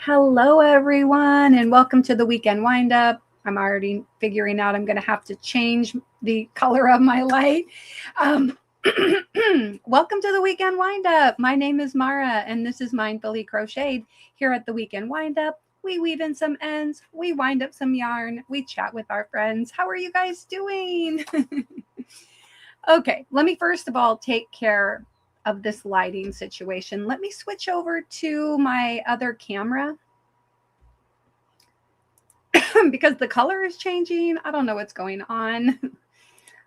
Hello, everyone, and welcome to the Weekend Windup. I'm already figuring out I'm going to have to change the color of my light. Welcome to the Weekend Windup. My name is Mara, and this is Mindfully Crocheted. Here at the Weekend Windup, we weave in some ends, we wind up some yarn, we chat with our friends. How are you guys doing? Okay, let me first of all take care of this lighting situation. Let me switch over to my other camera because the color is changing. I don't know what's going on.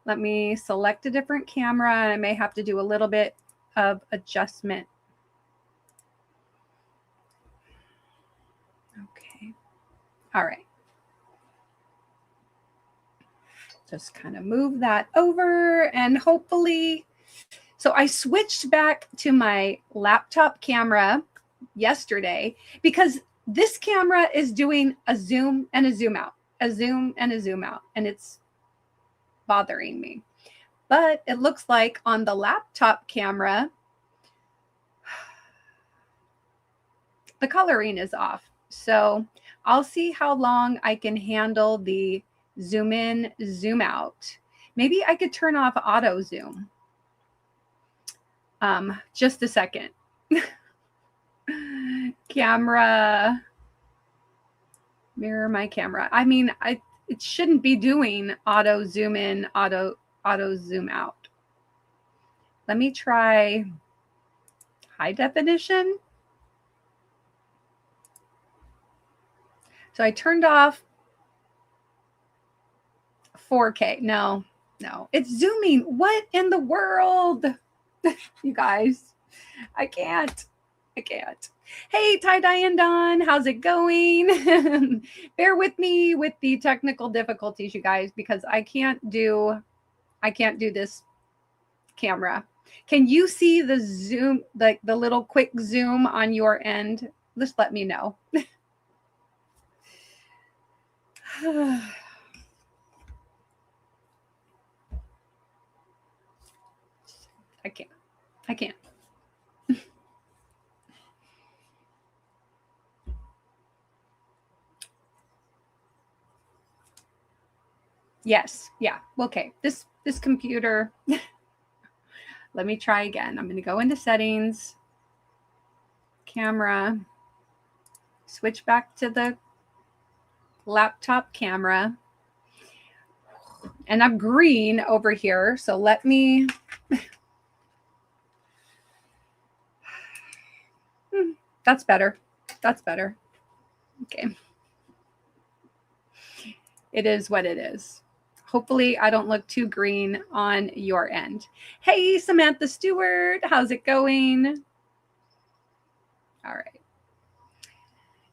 Let me select a different camera, and I may have to do a little bit of adjustment. Okay. All right. Just kind of move that over and hopefully. So I switched back to my laptop camera yesterday because this camera is doing a zoom and a zoom out, a zoom and a zoom out, and it's bothering me. But it looks like on the laptop camera, the coloring is off. So I'll see how long I can handle the zoom in, zoom out. Maybe I could turn off auto zoom. Just a second. Camera, mirror my camera. I mean, it shouldn't be doing auto zoom in, auto zoom out. Let me try high definition. So I turned off 4K. No, it's zooming. What in the world? You guys, I can't. Hey, Tie-Dye and Dawn, how's it going? Bear with me with the technical difficulties, you guys, because I can't do this camera. Can you see the zoom, like the little quick zoom on your end? Just let me know. I can't. Yes. Yeah. Okay. This computer. Let me try again. I'm going to go into settings, camera, switch back to the laptop camera, and I'm green over here. So let me. That's better. Okay. It is what it is. Hopefully I don't look too green on your end. Hey, Samantha Stewart, how's it going? All right.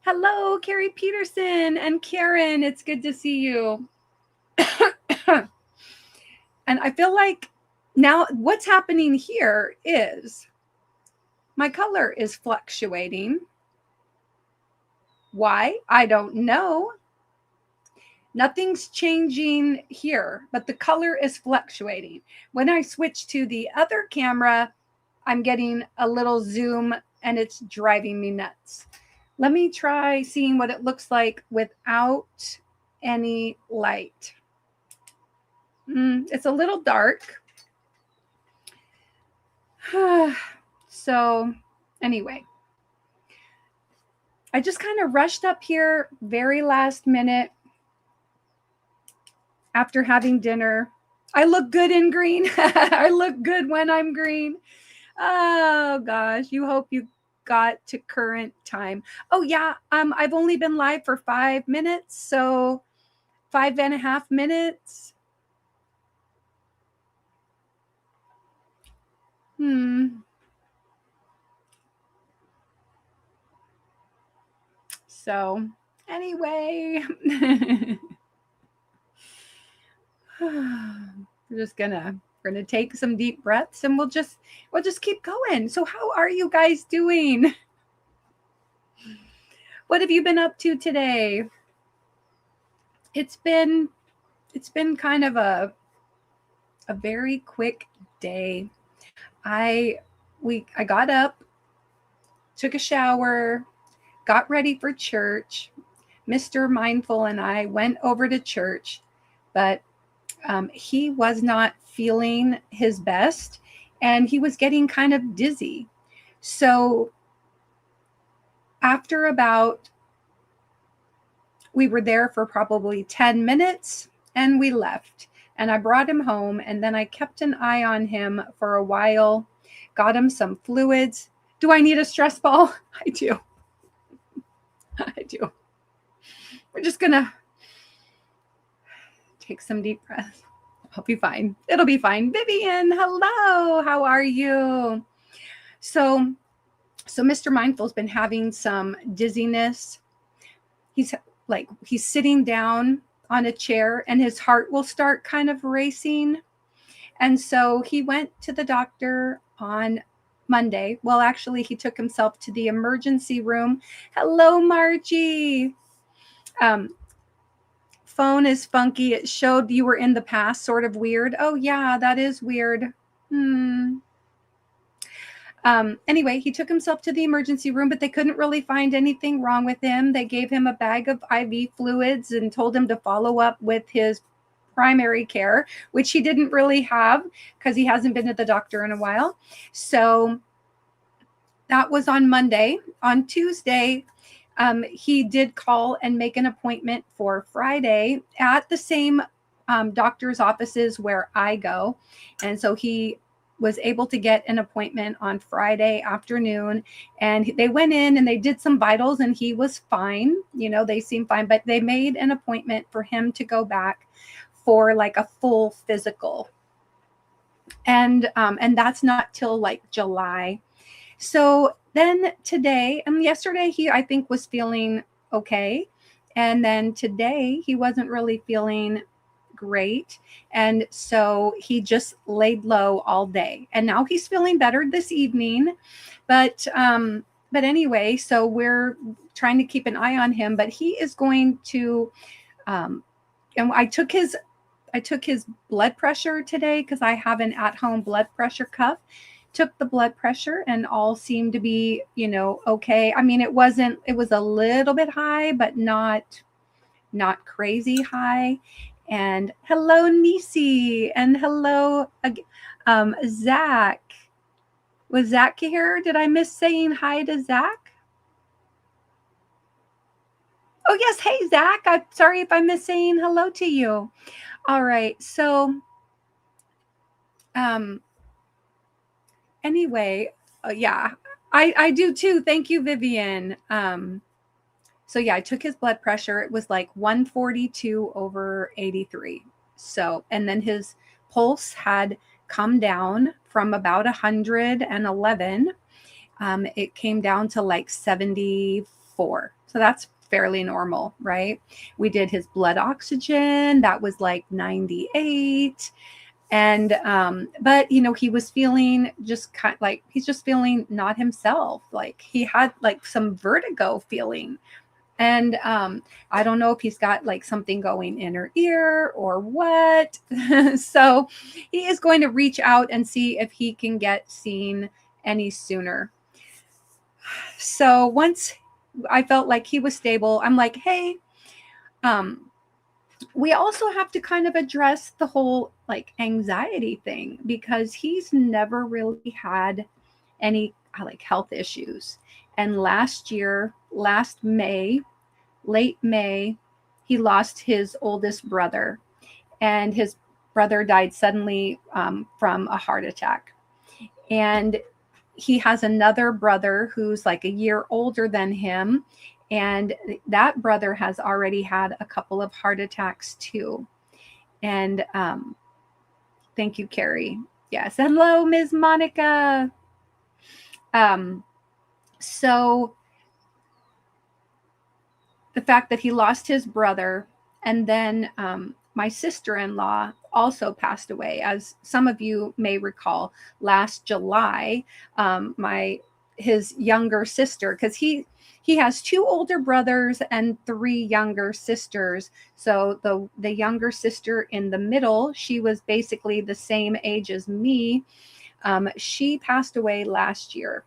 Hello, Carrie Peterson and Karen. It's good to see you. And I feel like now what's happening here is my color is fluctuating. Why? I don't know. Nothing's changing here, but the color is fluctuating. When I switch to the other camera, I'm getting a little zoom and it's driving me nuts. Let me try seeing what it looks like without any light. It's a little dark. So anyway, I just kind of rushed up here very last minute after having dinner. I look good in green. I look good when I'm green. Oh gosh, you hope you got to current time. Oh yeah, I've only been live for 5 minutes, so 5.5 minutes. So anyway, we're gonna take some deep breaths and we'll just keep going. So how are you guys doing? What have you been up to today? It's been kind of a very quick day. I got up, took a shower, got ready for church. Mr. Mindful and I went over to church, but he was not feeling his best and he was getting kind of dizzy. So after we were there for probably 10 minutes and we left. And I brought him home and then I kept an eye on him for a while, got him some fluids. Do I need a stress ball? I do. I do. We're just going to take some deep breaths. I'll be fine. It'll be fine. Vivian, hello. How are you? So Mr. Mindful's been having some dizziness. He's sitting down on a chair and his heart will start kind of racing. And so he went to the doctor on Monday. Well, actually, he took himself to the emergency room. Hello, Margie. Phone is funky. It showed you were in the past, sort of weird. Oh, yeah, that is weird. Anyway, he took himself to the emergency room, but they couldn't really find anything wrong with him. They gave him a bag of IV fluids and told him to follow up with his primary care, which he didn't really have because he hasn't been to the doctor in a while. So that was on Monday. On Tuesday, he did call and make an appointment for Friday at the same doctor's offices where I go. And so he was able to get an appointment on Friday afternoon, and they went in and they did some vitals and he was fine. You know, they seemed fine, but they made an appointment for him to go back for like a full physical. And that's not till like July. So then today and yesterday, he, I think, was feeling okay. And then today he wasn't really feeling great. And so he just laid low all day. And now he's feeling better this evening. But anyway, so we're trying to keep an eye on him, but he is going to, and I took his blood pressure today because I have an at-home blood pressure cuff. Took the blood pressure and all seemed to be, you know, okay. I mean, it was a little bit high, but not crazy high. And hello, Nisi, and hello, Zach. Was Zach here? Did I miss saying hi to Zach? Oh, yes. Hey, Zach. I'm sorry if I missed saying hello to you. All right. So, anyway, yeah, I do too. Thank you, Vivian. So yeah, I took his blood pressure. It was like 142/83. So, and then his pulse had come down from about 111. It came down to like 74. So that's fairly normal, right? We did his blood oxygen. That was like 98. And, but you know, he was feeling just kind of like, he's just feeling not himself. Like he had like some vertigo feeling. And I don't know if he's got like something going in her ear or what. So he is going to reach out and see if he can get seen any sooner. So once I felt like he was stable, I'm like, hey, we also have to kind of address the whole like anxiety thing because he's never really had any like health issues. And last May, late May, he lost his oldest brother, and his brother died suddenly from a heart attack. And he has another brother who's like a year older than him. And that brother has already had a couple of heart attacks too. And thank you, Carrie. Yes. Hello, Ms. Monica. So the fact that he lost his brother, and then my sister-in-law also passed away, as some of you may recall, last July. His younger sister, because he has 2 older brothers and 3 younger sisters. So the younger sister in the middle, she was basically the same age as me. She passed away last year.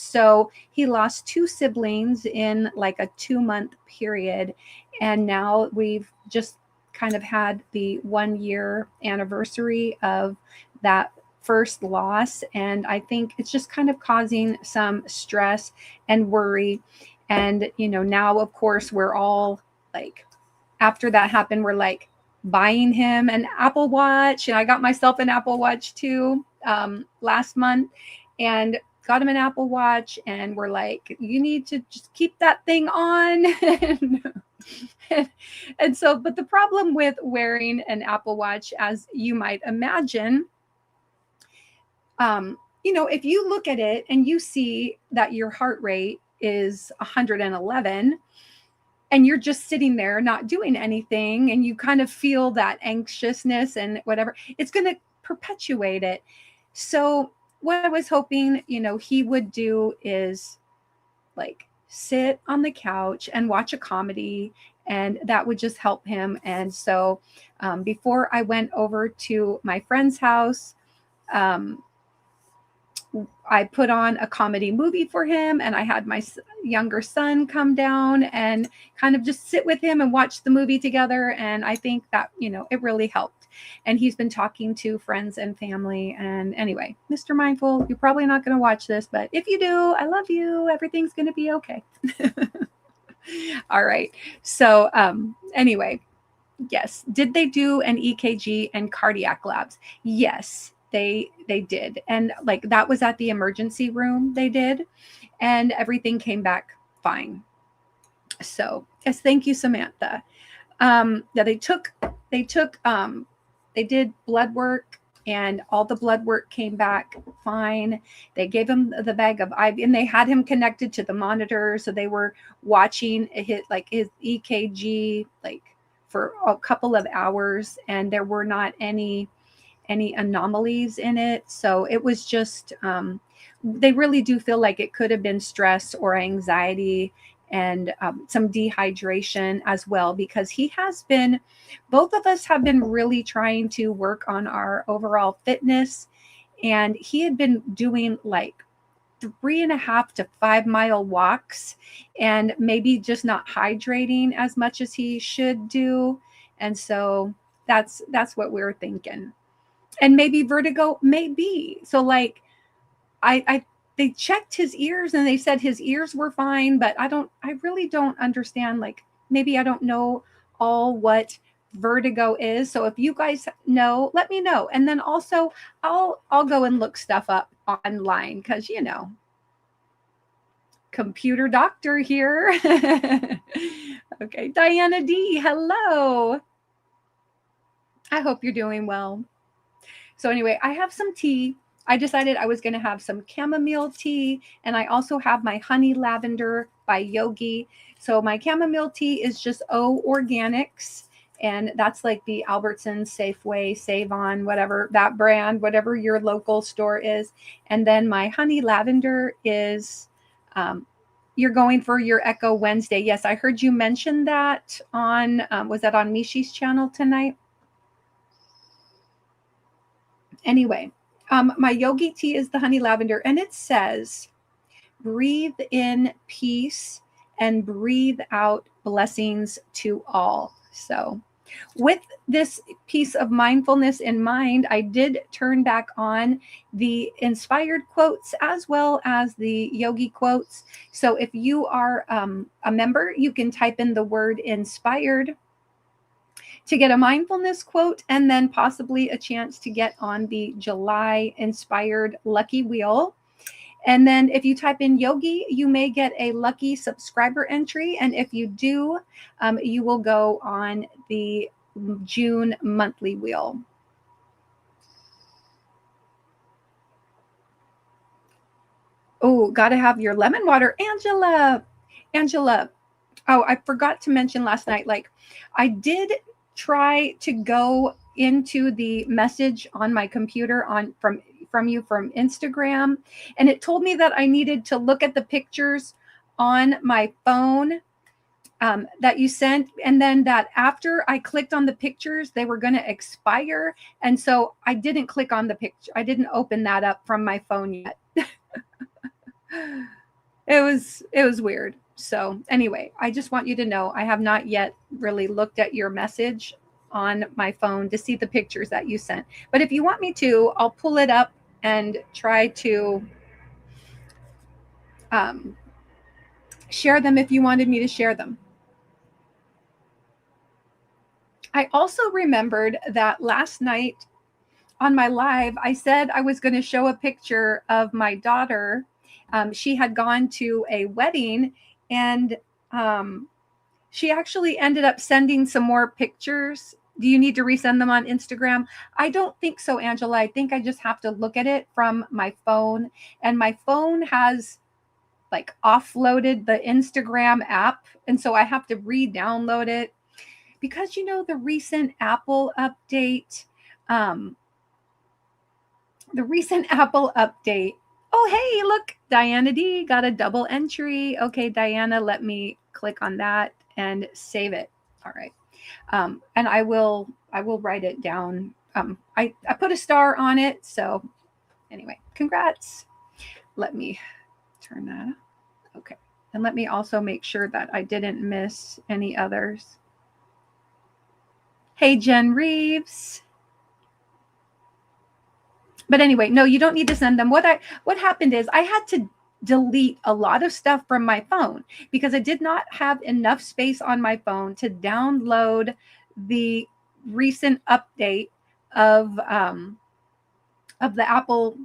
So he lost 2 siblings in like a 2-month period. And now we've just kind of had the 1 year anniversary of that first loss. And I think it's just kind of causing some stress and worry. And, now, of course, we're all like, after that happened, we're like buying him an Apple Watch. And I got myself an Apple Watch too last month. And got him an Apple Watch, and we're like, you need to just keep that thing on. And so, but the problem with wearing an Apple Watch, as you might imagine, if you look at it and you see that your heart rate is 111, and you're just sitting there not doing anything, and you kind of feel that anxiousness and whatever, it's going to perpetuate it. So what I was hoping, he would do is like sit on the couch and watch a comedy, and that would just help him. And so before I went over to my friend's house, I put on a comedy movie for him, and I had my younger son come down and kind of just sit with him and watch the movie together. And I think that, it really helped. And he's been talking to friends and family. And anyway, Mr. Mindful, you're probably not going to watch this, but if you do, I love you. Everything's going to be okay. All right. So anyway, yes. Did they do an EKG and cardiac labs? Yes. They did. And like that was at the emergency room they did, and everything came back fine. So yes, thank you, Samantha. Yeah, they did blood work, and all the blood work came back fine. They gave him the bag of IV, and they had him connected to the monitor, so they were watching his EKG like for a couple of hours, and there were not any anomalies in it. So it was just, they really do feel like it could have been stress or anxiety, and some dehydration as well, because both of us have been really trying to work on our overall fitness. And he had been doing like 3.5 to 5 mile walks, and maybe just not hydrating as much as he should do. And so that's what we're thinking. And maybe vertigo, maybe. So like they checked his ears, and they said his ears were fine, but I really don't understand. Like, maybe I don't know all what vertigo is. So if you guys know, let me know. And then also I'll go and look stuff up online, because computer doctor here. Okay, Diana D, hello. I hope you're doing well. So anyway, I have some tea. I decided I was going to have some chamomile tea, and I also have my honey lavender by Yogi. So my chamomile tea is just O Organics, and that's like the Albertsons, Safeway, Save On, whatever that brand, whatever your local store is. And then my honey lavender is, you're going for your Echo Wednesday. Yes, I heard you mention that on, was that on Mishi's channel tonight? Anyway, my Yogi tea is the honey lavender, and it says, breathe in peace and breathe out blessings to all. So with this piece of mindfulness in mind, I did turn back on the inspired quotes as well as the yogi quotes. So if you are a member, you can type in the word inspired to get a mindfulness quote, and then possibly a chance to get on the July inspired lucky wheel. And then if you type in yogi, you may get a lucky subscriber entry. And if you do, you will go on the June monthly wheel. Oh, got to have your lemon water. Angela. Oh, I forgot to mention last night, like I did try to go into the message on my computer from you from Instagram, and it told me that I needed to look at the pictures on my phone that you sent, and then that after I clicked on the pictures, they were going to expire. And so I didn't click on the picture. I didn't open that up from my phone yet. It was weird. So anyway, I just want you to know I have not yet really looked at your message on my phone to see the pictures that you sent. But if you want me to, I'll pull it up and try to um, share them if you wanted me to share them. I also remembered that last night on my live, I said I was going to show a picture of my daughter. She had gone to a wedding, and she actually ended up sending some more pictures. Do you need to resend them on Instagram? I don't think so, Angela. I think I just have to look at it from my phone. And my phone has like offloaded the Instagram app. And so I have to re-download it because, you know, the recent Apple update, um, the recent Apple update. Oh, hey, look, Diana D got a double entry. Okay, Diana, let me click on that and save it. All right. And I will write it down. I put a star on it. So anyway, congrats. Let me turn that up. Okay. And let me also make sure that I didn't miss any others. Hey, Jen Reeves. But anyway, no, you don't need to send them. What happened is I had to delete a lot of stuff from my phone because I did not have enough space on my phone to download the recent update of the Apple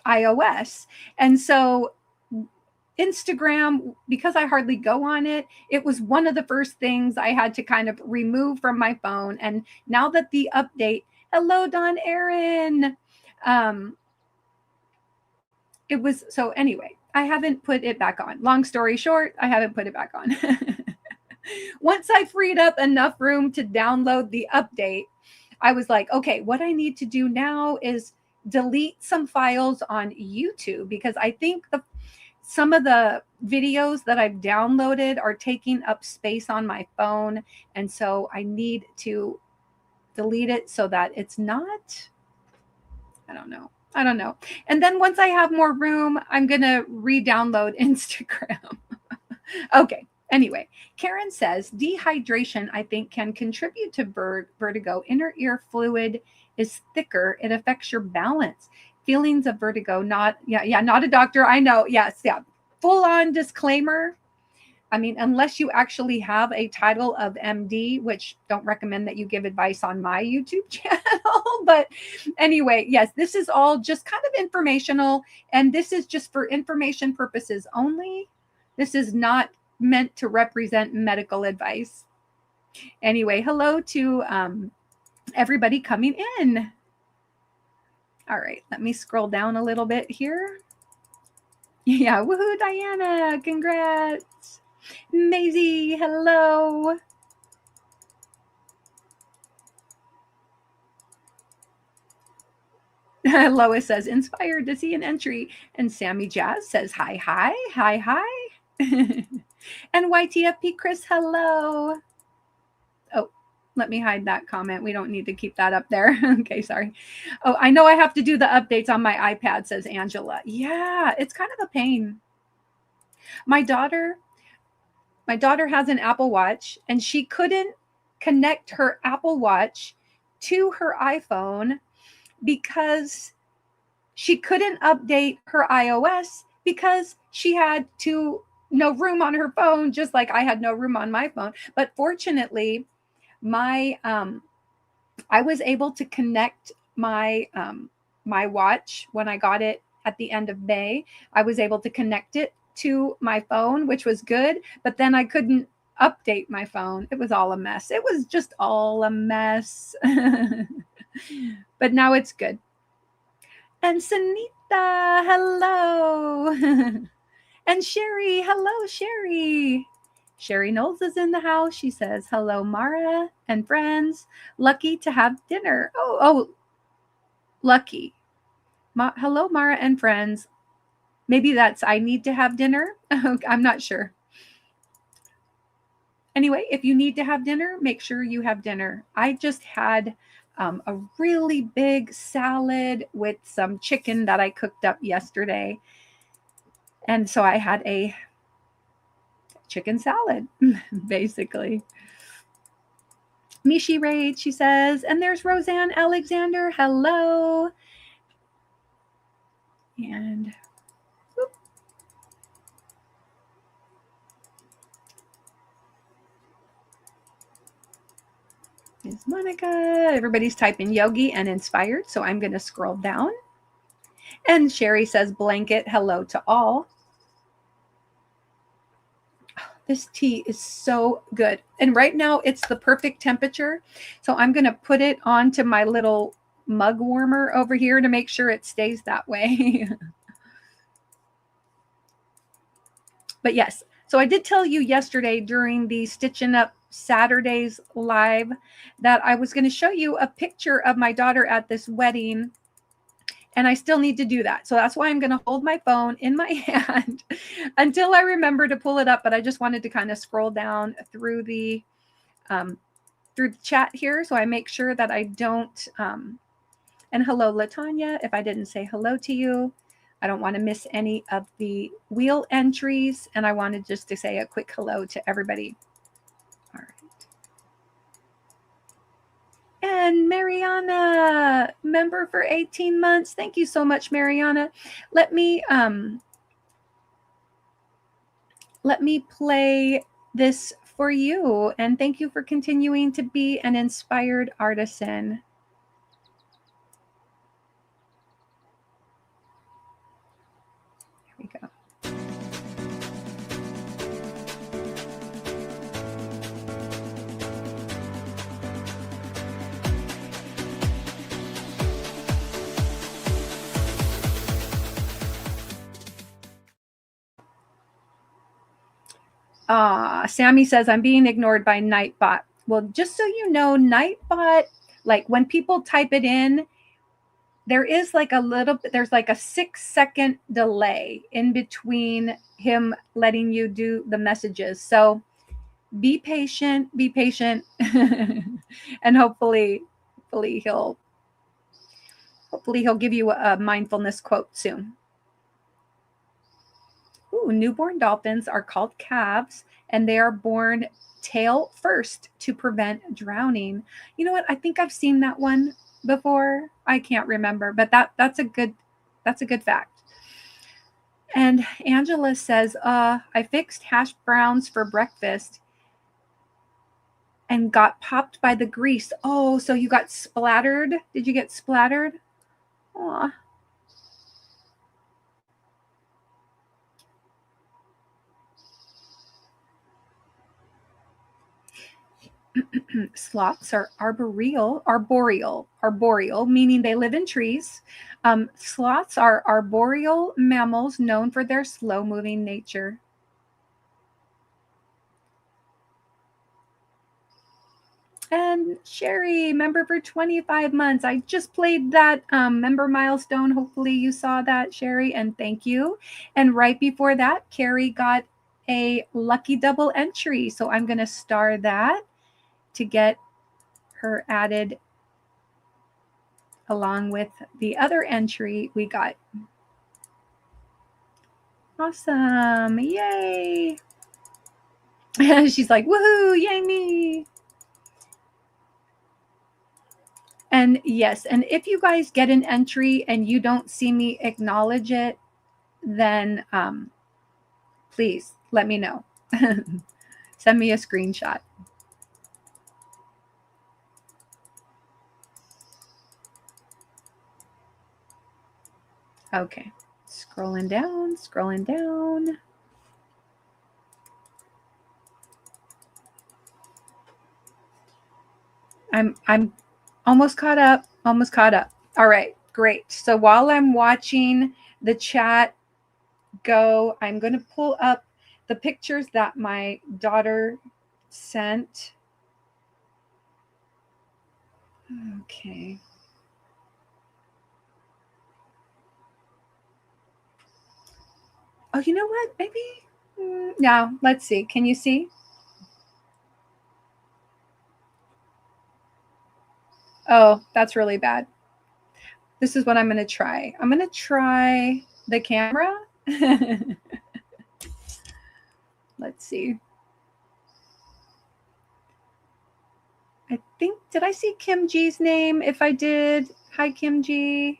iOS. And so Instagram, because I hardly go on it, it was one of the first things I had to kind of remove from my phone. And now that the update, hello, Don Aaron. It was, so anyway, I haven't put it back on. Long story short, I haven't put it back on. Once I freed up enough room to download the update, I was like, okay, what I need to do now is delete some files on YouTube because I think some of the videos that I've downloaded are taking up space on my phone. And so I need to delete it so that it's not, I don't know. And then once I have more room, I'm going to re-download Instagram. Okay. Anyway, Karen says dehydration, I think, can contribute to vertigo. Inner ear fluid is thicker. It affects your balance. Feelings of vertigo, not a doctor. I know. Yes. Yeah. Full on disclaimer. I mean, unless you actually have a title of MD, which don't recommend that you give advice on my YouTube channel. But anyway, yes, this is all just kind of informational. And this is just for information purposes only. This is not meant to represent medical advice. Anyway, hello to everybody coming in. All right, let me scroll down a little bit here. Yeah, woohoo, Diana, congrats. Maisie, hello. Lois says, inspired to see an entry. And Sammy Jazz says, hi. And YTFP Chris, hello. Oh, let me hide that comment. We don't need to keep that up there. Okay, sorry. Oh, I know I have to do the updates on my iPad, says Angela. Yeah, it's kind of a pain. My daughter has an Apple Watch, and she couldn't connect her Apple Watch to her iPhone because she couldn't update her iOS because she had no room on her phone, just like I had no room on my phone. But fortunately, I was able to connect my my watch when I got it at the end of May. I was able to connect it to my phone, which was good, but then I couldn't update my phone. It was all a mess. It was just all a mess. But now it's good. And Sunita, hello. And Sherry, hello, Sherry. Sherry Knowles is in the house. She says, hello, Mara and friends. Lucky to have dinner. Oh, lucky. Hello, Mara and friends. Maybe that's I need to have dinner. I'm not sure. Anyway, if you need to have dinner, make sure you have dinner. I just had a really big salad with some chicken that I cooked up yesterday. And so I had a chicken salad, basically. Mishi Raid, she says, and there's Roseanne Alexander. Hello. And whoop. There's Monica. Everybody's typing yogi and inspired, so I'm going to scroll down. And Sherry says, blanket, hello to all. This tea is so good. And right now it's the perfect temperature. So I'm going to put it onto my little mug warmer over here to make sure it stays that way. But yes, so I did tell you yesterday during the Stitching Up Saturdays live that I was going to show you a picture of my daughter at this wedding. And I still need to do that. So that's why I'm going to hold my phone in my hand until I remember to pull it up. But I just wanted to kind of scroll down through the chat here. So I make sure that I don't, and hello, Latanya, if I didn't say hello to you, I don't want to miss any of the wheel entries. And I wanted just to say a quick hello to everybody. All right. And Mariana, member for 18 months. Thank you so much, Mariana. Let me play this for you. And thank you for continuing to be an inspired artisan. Here we go. Sammy says, I'm being ignored by Nightbot. Well, just so you know, Nightbot, like when people type it in, there is like a little bit, there's like a 6-second delay in between him letting you do the messages. So be patient, and hopefully he'll give you a mindfulness quote soon. Ooh, newborn dolphins are called calves, and they are born tail first to prevent drowning. You know what? I think I've seen that one before. I can't remember, but that's a good fact. And Angela says, I fixed hash browns for breakfast and got popped by the grease. Oh, so you got splattered? Did you get splattered? Aw. Sloths are arboreal, meaning they live in trees. Sloths are arboreal mammals known for their slow-moving nature. And Sherry, member for 25 months. I just played that member milestone. Hopefully you saw that, Sherry, and thank you. And right before that, Carrie got a lucky double entry. So I'm going to star that to get her added along with the other entry we got. Awesome. Yay. She's like, woohoo, yay me. And yes, and if you guys get an entry and you don't see me acknowledge it, then please let me know. Send me a screenshot. Okay, scrolling down. I'm almost caught up. All right, great. So while I'm watching the chat go, I'm going to pull up the pictures that my daughter sent. Okay. Oh, you know what? Maybe no. Let's see. Can you see? Oh, that's really bad. This is what I'm going to try. I'm going to try the camera. Let's see. I think, did I see Kim G's name? If I did, hi Kim G.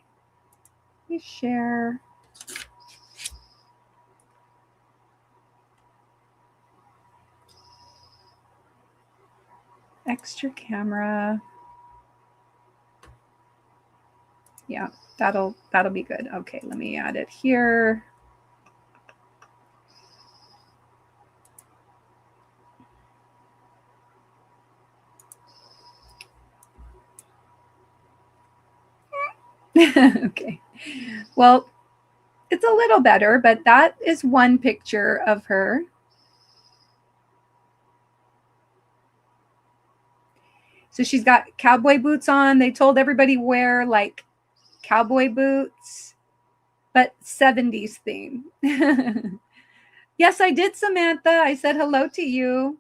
Let me share. Extra camera. Yeah, that'll be good. Okay, let me add it here. Okay. Well, it's a little better, but that is one picture of her. So she's got cowboy boots on. They told everybody wear like cowboy boots, but 70s theme. Yes, I did, Samantha. I said hello to you.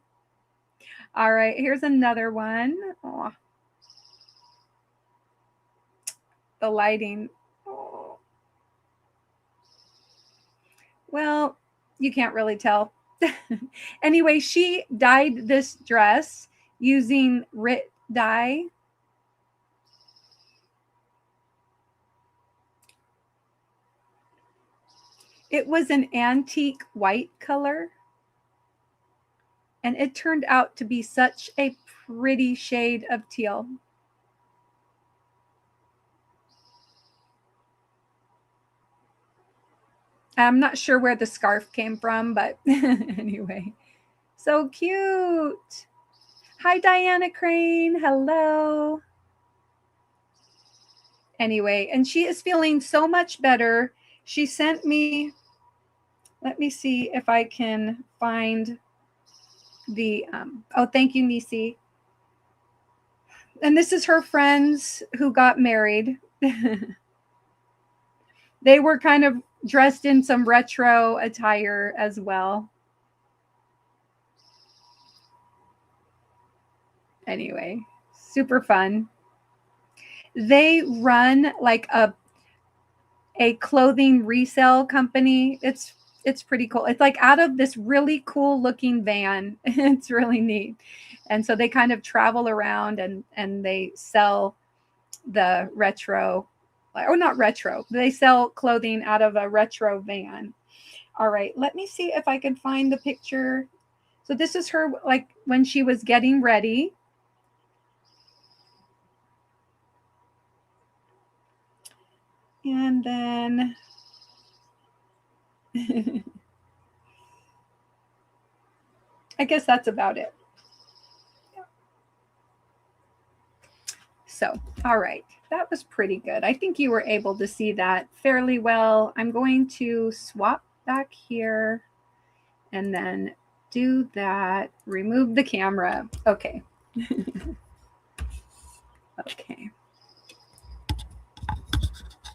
All right, here's another one. Oh, the lighting. Oh. Well, you can't really tell. Anyway, she dyed this dress using Rit dye. It was an antique white color. And it turned out to be such a pretty shade of teal. I'm not sure where the scarf came from, but anyway, so cute. Hi, Diana Crane. Hello. Anyway, and she is feeling so much better. She sent me, let me see if I can find the, oh, thank you, Nisi. And this is her friends who got married. They were kind of dressed in some retro attire as well. Anyway, super fun. They run like a clothing resale company. It's pretty cool. It's like out of this really cool looking van. It's really neat. And so they kind of travel around and they sell the retro, or not retro, they sell clothing out of a retro van. All right, let me see if I can find the picture. So this is her like when she was getting ready. And then I guess that's about it. So, all right, that was pretty good. I think you were able to see that fairly well. I'm going to swap back here and then do that. Remove the camera. Okay. Okay.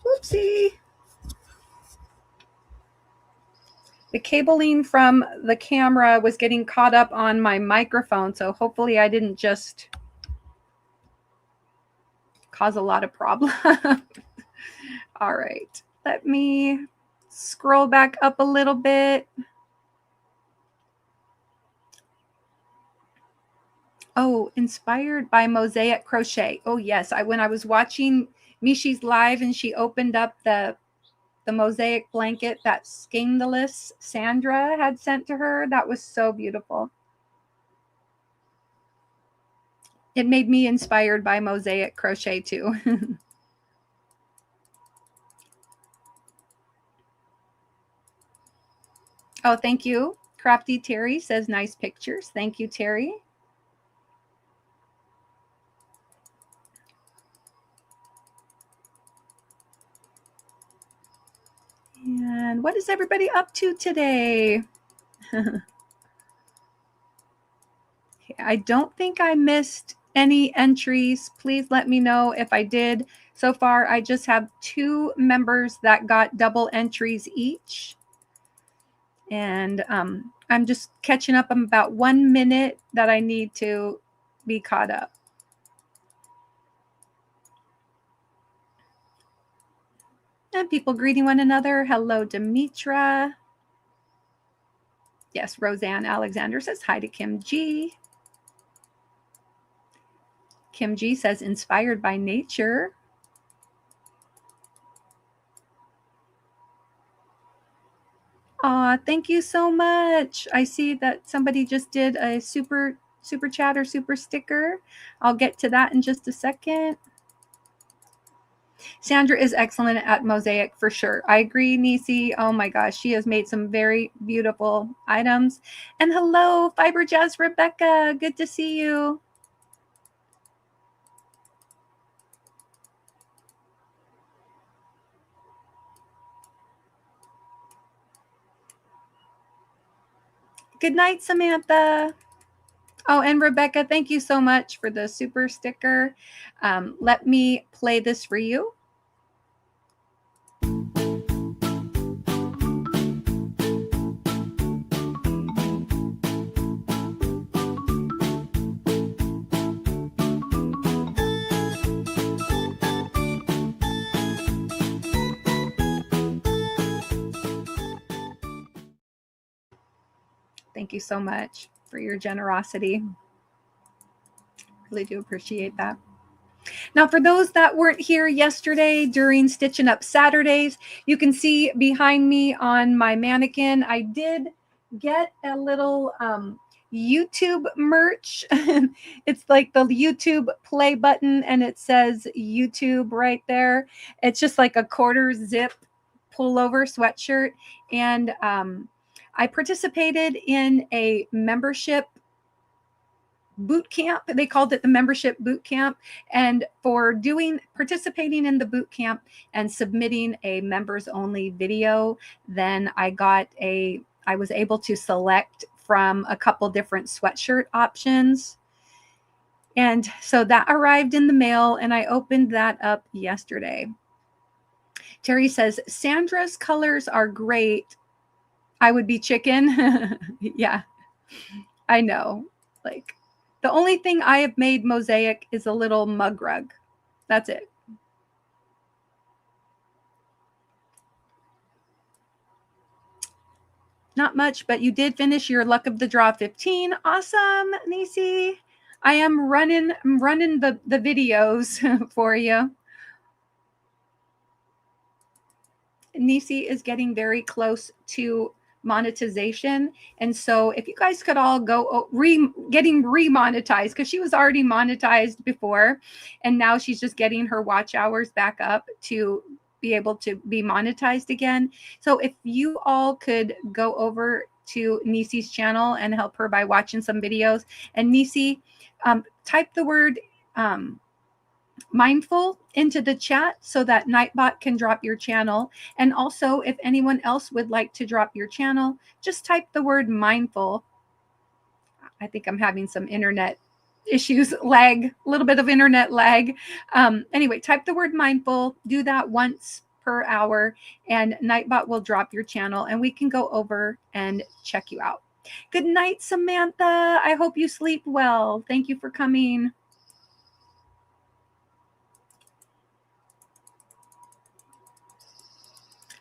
Oopsie. The cabling from the camera was getting caught up on my microphone, so hopefully I didn't just cause a lot of problems. All right, let me scroll back up a little bit. Oh, inspired by mosaic crochet. Oh yes, when I was watching Mishi's live and she opened up the mosaic blanket that Scandalous Sandra had sent to her, that was so beautiful. It made me inspired by mosaic crochet too. Oh, thank you. Crafty Terry says nice pictures. Thank you, Terry. And what is everybody up to today? I don't think I missed any entries. Please let me know if I did. So far, I just have 2 members that got double entries each. And I'm just catching up. I'm about 1 minute that I need to be caught up. And people greeting one another. Hello, Demetra. Yes, Roseanne Alexander says hi to Kim G. Kim G says inspired by nature. Aw, thank you so much. I see that somebody just did a super chat or super sticker. I'll get to that in just a second. Sandra is excellent at mosaic for sure. I agree, Nisi. Oh my gosh, she has made some very beautiful items. And hello, Fiber Jazz Rebecca. Good to see you. Good night, Samantha. Oh, and Rebecca, thank you so much for the super sticker. Let me play this for you. Thank you so much for your generosity. Really do appreciate that. Now, for those that weren't here yesterday during Stitching Up Saturdays, you can see behind me on my mannequin, I did get a little YouTube merch. It's like the YouTube play button and it says YouTube right there. It's just like a quarter zip pullover sweatshirt. And I participated in a membership boot camp. They called it the membership boot camp. And for participating in the boot camp and submitting a members only video, then I was able to select from a couple different sweatshirt options. And so that arrived in the mail and I opened that up yesterday. Terry says, Sandra's colors are great. I would be chicken. Yeah, I know. Like, the only thing I have made mosaic is a little mug rug. That's it. Not much, but you did finish your Luck of the Draw 15. Awesome, Nisi. I am running the videos for you. Nisi is getting very close to monetization. And so if you guys could all go getting remonetized, because she was already monetized before, and now she's just getting her watch hours back up to be able to be monetized again. So if you all could go over to Nisi's channel and help her by watching some videos. And Nisi, type the word mindful into the chat so that Nightbot can drop your channel. And also, if anyone else would like to drop your channel, just type the word mindful. I think I'm having some internet issues, lag, a little bit of internet lag. Anyway, type the word mindful, do that once per hour, and Nightbot will drop your channel and we can go over and check you out. Good night, Samantha. I hope you sleep well. Thank you for coming.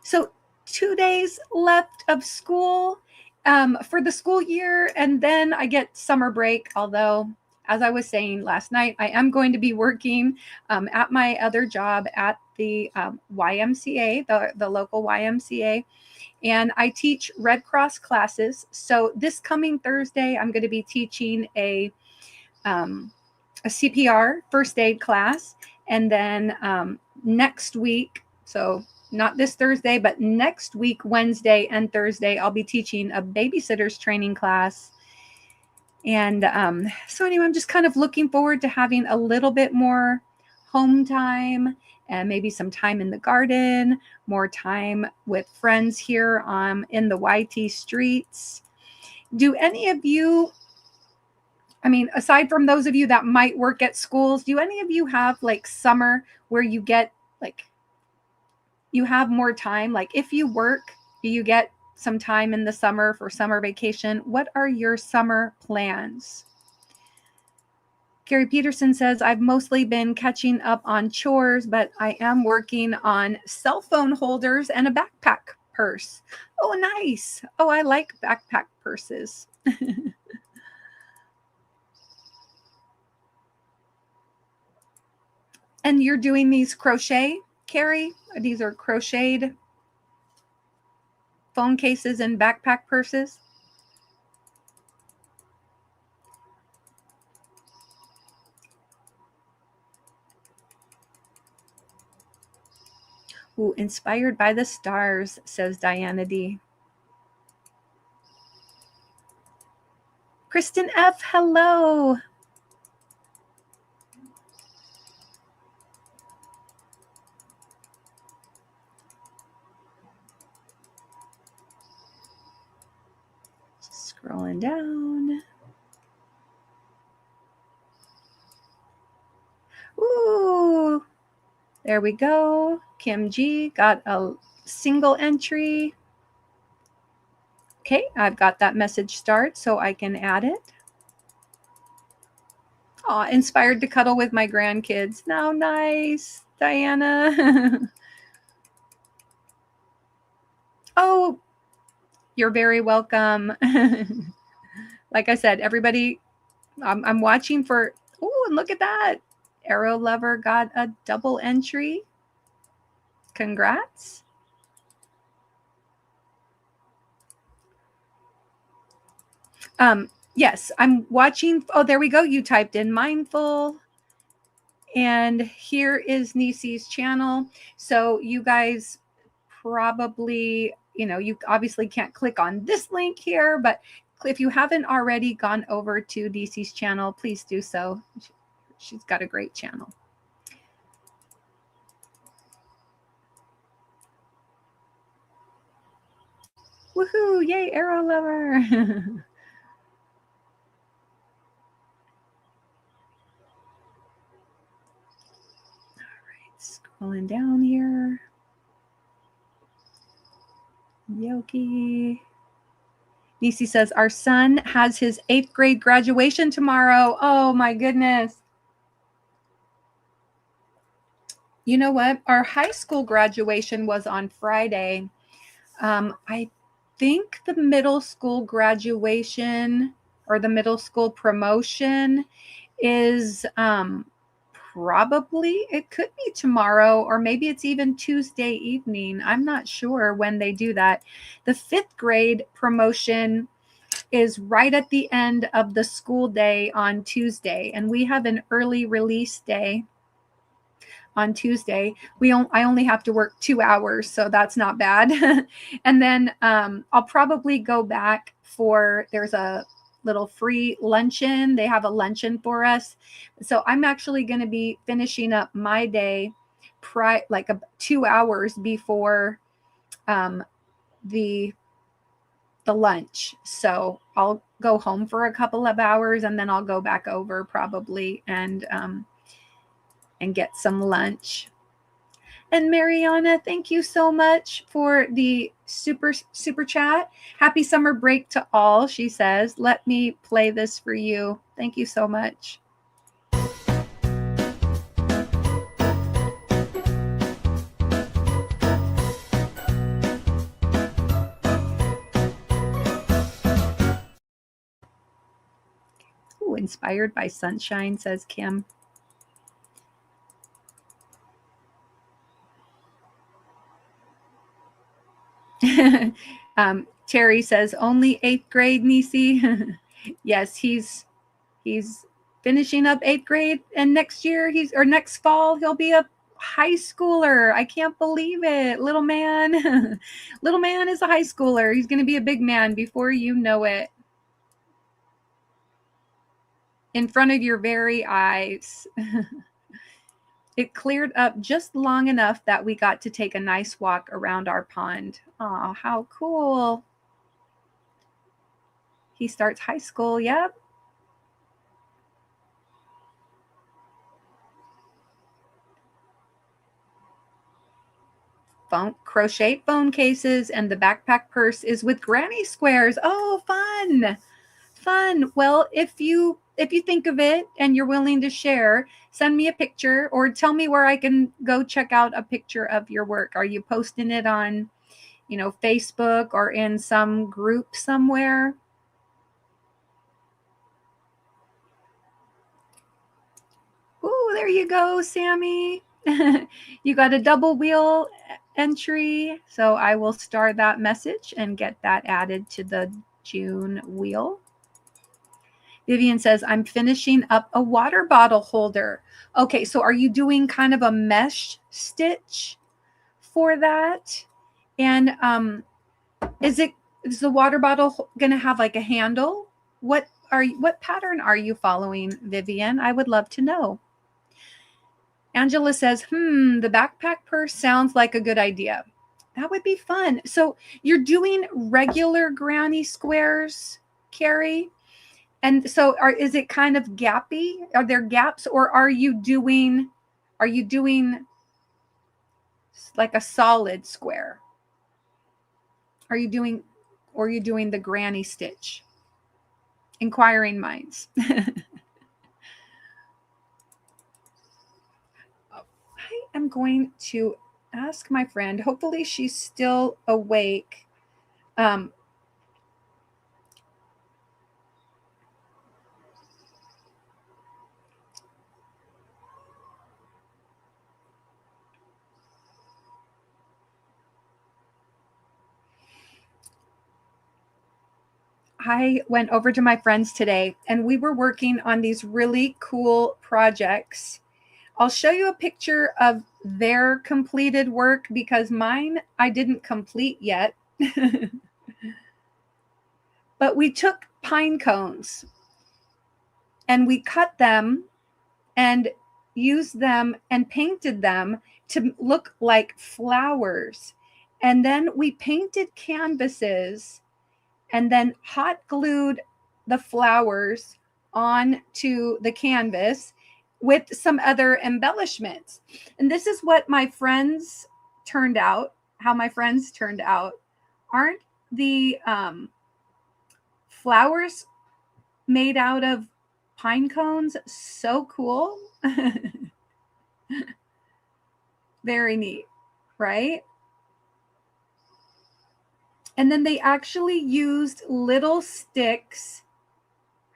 So 2 days left of school for the school year, and then I get summer break. Although, as I was saying last night, I am going to be working at my other job at the YMCA, the local YMCA, and I teach Red Cross classes. So this coming Thursday, I'm going to be teaching a CPR first aid class, and then next week, so not this Thursday, but next week, Wednesday and Thursday, I'll be teaching a babysitter's training class. And so anyway, I'm just kind of looking forward to having a little bit more home time and maybe some time in the garden, more time with friends here in the YT streets. Do any of you, I mean, aside from those of you that might work at schools, do any of you have like summer where you get like, you have more time? Like if you work, do you get some time in the summer for summer vacation? What are your summer plans? Gary Peterson says, I've mostly been catching up on chores, but I am working on cell phone holders and a backpack purse. Oh, nice. Oh, I like backpack purses. And you're doing these crochet, Carrie? These are crocheted phone cases and backpack purses? Ooh, inspired by the stars, says Diana D. Kristen F, hello. Scrolling down. Ooh, there we go. Kim G got a single entry. Okay, I've got that message start so I can add it. Aw, inspired to cuddle with my grandkids. Now, nice, Diana. Oh, you're very welcome. Like I said, everybody, I'm watching for, oh, and look at that. Arrow Lover got a double entry. Congrats. Yes, I'm watching. Oh, there we go. You typed in mindful. And here is Nisi's channel. So you guys probably, you obviously can't click on this link here, but if you haven't already gone over to Nisi's channel, please do so. She's got a great channel. Woohoo! Yay, Arrow Lover! All right, scrolling down here. Yogi. Nisi says, our son has his 8th grade graduation tomorrow. Oh my goodness. You know what? Our high school graduation was on Friday. I think the middle school graduation or the middle school promotion is probably, it could be tomorrow, or maybe it's even Tuesday evening. I'm not sure when they do that. The 5th grade promotion is right at the end of the school day on Tuesday, and we have an early release day on Tuesday. I only have to work 2 hours, so that's not bad. And then I'll probably go back there's a little free luncheon. They have a luncheon for us. So I'm actually going to be finishing up my day like 2 hours before the lunch. So I'll go home for a couple of hours and then I'll go back over probably and get some lunch. And Mariana, thank you so much for the super chat. Happy summer break to all, she says. Let me play this for you. Thank you so much. Ooh, inspired by sunshine, says Kim. Terry says only 8th grade, Nisi. Yes, he's finishing up 8th grade, and next fall he'll be a high schooler. I can't believe it. Little man. Little man is a high schooler. He's going to be a big man before you know it. In front of your very eyes. It cleared up just long enough that we got to take a nice walk around our pond. Oh, how cool. He starts high school. Yep. Crochet phone cases, and the backpack purse is with granny squares. Oh, fun. Well, if you think of it and you're willing to share, send me a picture or tell me where I can go check out a picture of your work. Are you posting it on Facebook or in some group somewhere. Ooh, there you go, Sammy. You got a double wheel entry. So I will star that message and get that added to the June wheel. Vivian says, I'm finishing up a water bottle holder. Okay, so are you doing kind of a mesh stitch for that? And is the water bottle going to have like a handle? What pattern are you following, Vivian? I would love to know. Angela says, the backpack purse sounds like a good idea. That would be fun. So you're doing regular granny squares, Carrie? And so is it kind of gappy? Are there gaps, or are you doing like a solid square? Are you doing the granny stitch? Inquiring minds. I am going to ask my friend, hopefully she's still awake. I went over to my friends today and we were working on these really cool projects. I'll show you a picture of their completed work because mine I didn't complete yet. But we took pine cones and we cut them and used them and painted them to look like flowers. And then we painted canvases and then hot glued the flowers onto the canvas with some other embellishments. And this is what my friends turned out, how my friends turned out. Aren't the flowers made out of pine cones so cool? Very neat, right? And then they actually used little sticks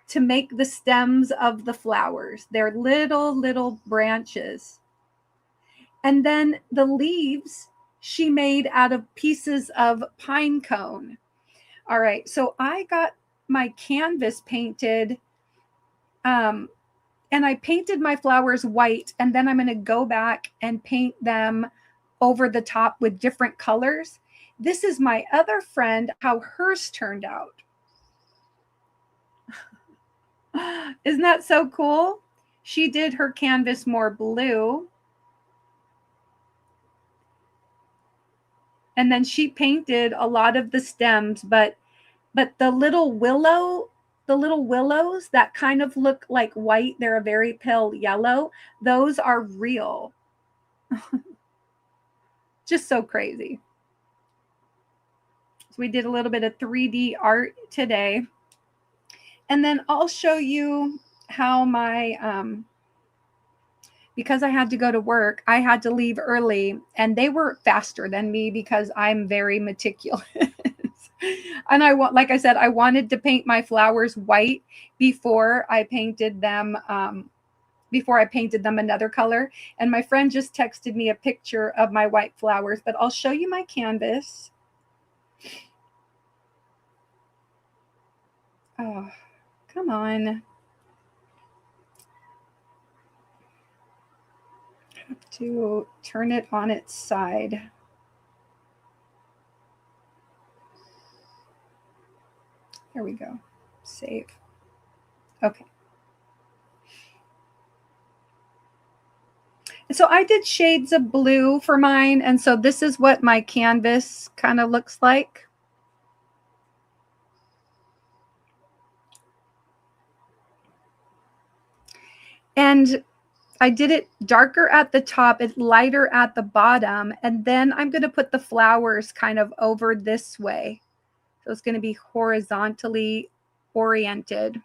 to make the stems of the flowers. They're little branches. And then the leaves she made out of pieces of pine cone. All right, so I got my canvas painted, and I painted my flowers white, and then I'm going to go back and paint them over the top with different colors. This is my other friend, how hers turned out. Isn't that so cool? She did her canvas more blue. And then she painted a lot of the stems, but the little willows that kind of look like white, they're a very pale yellow, those are real. Just so crazy. So we did a little bit of 3D art today. And then I'll show you how my, because I had to go to work, I had to leave early, and they were faster than me because I'm very meticulous. And like I said, I wanted to paint my flowers white before I painted them another color. And my friend just texted me a picture of my white flowers, but I'll show you my canvas. Oh, come on. I have to turn it on its side. There we go. Save. Okay. So I did shades of blue for mine. And so this is what my canvas kind of looks like. And I did it darker at the top, it's lighter at the bottom. And then I'm going to put the flowers kind of over this way. So it's going to be horizontally oriented.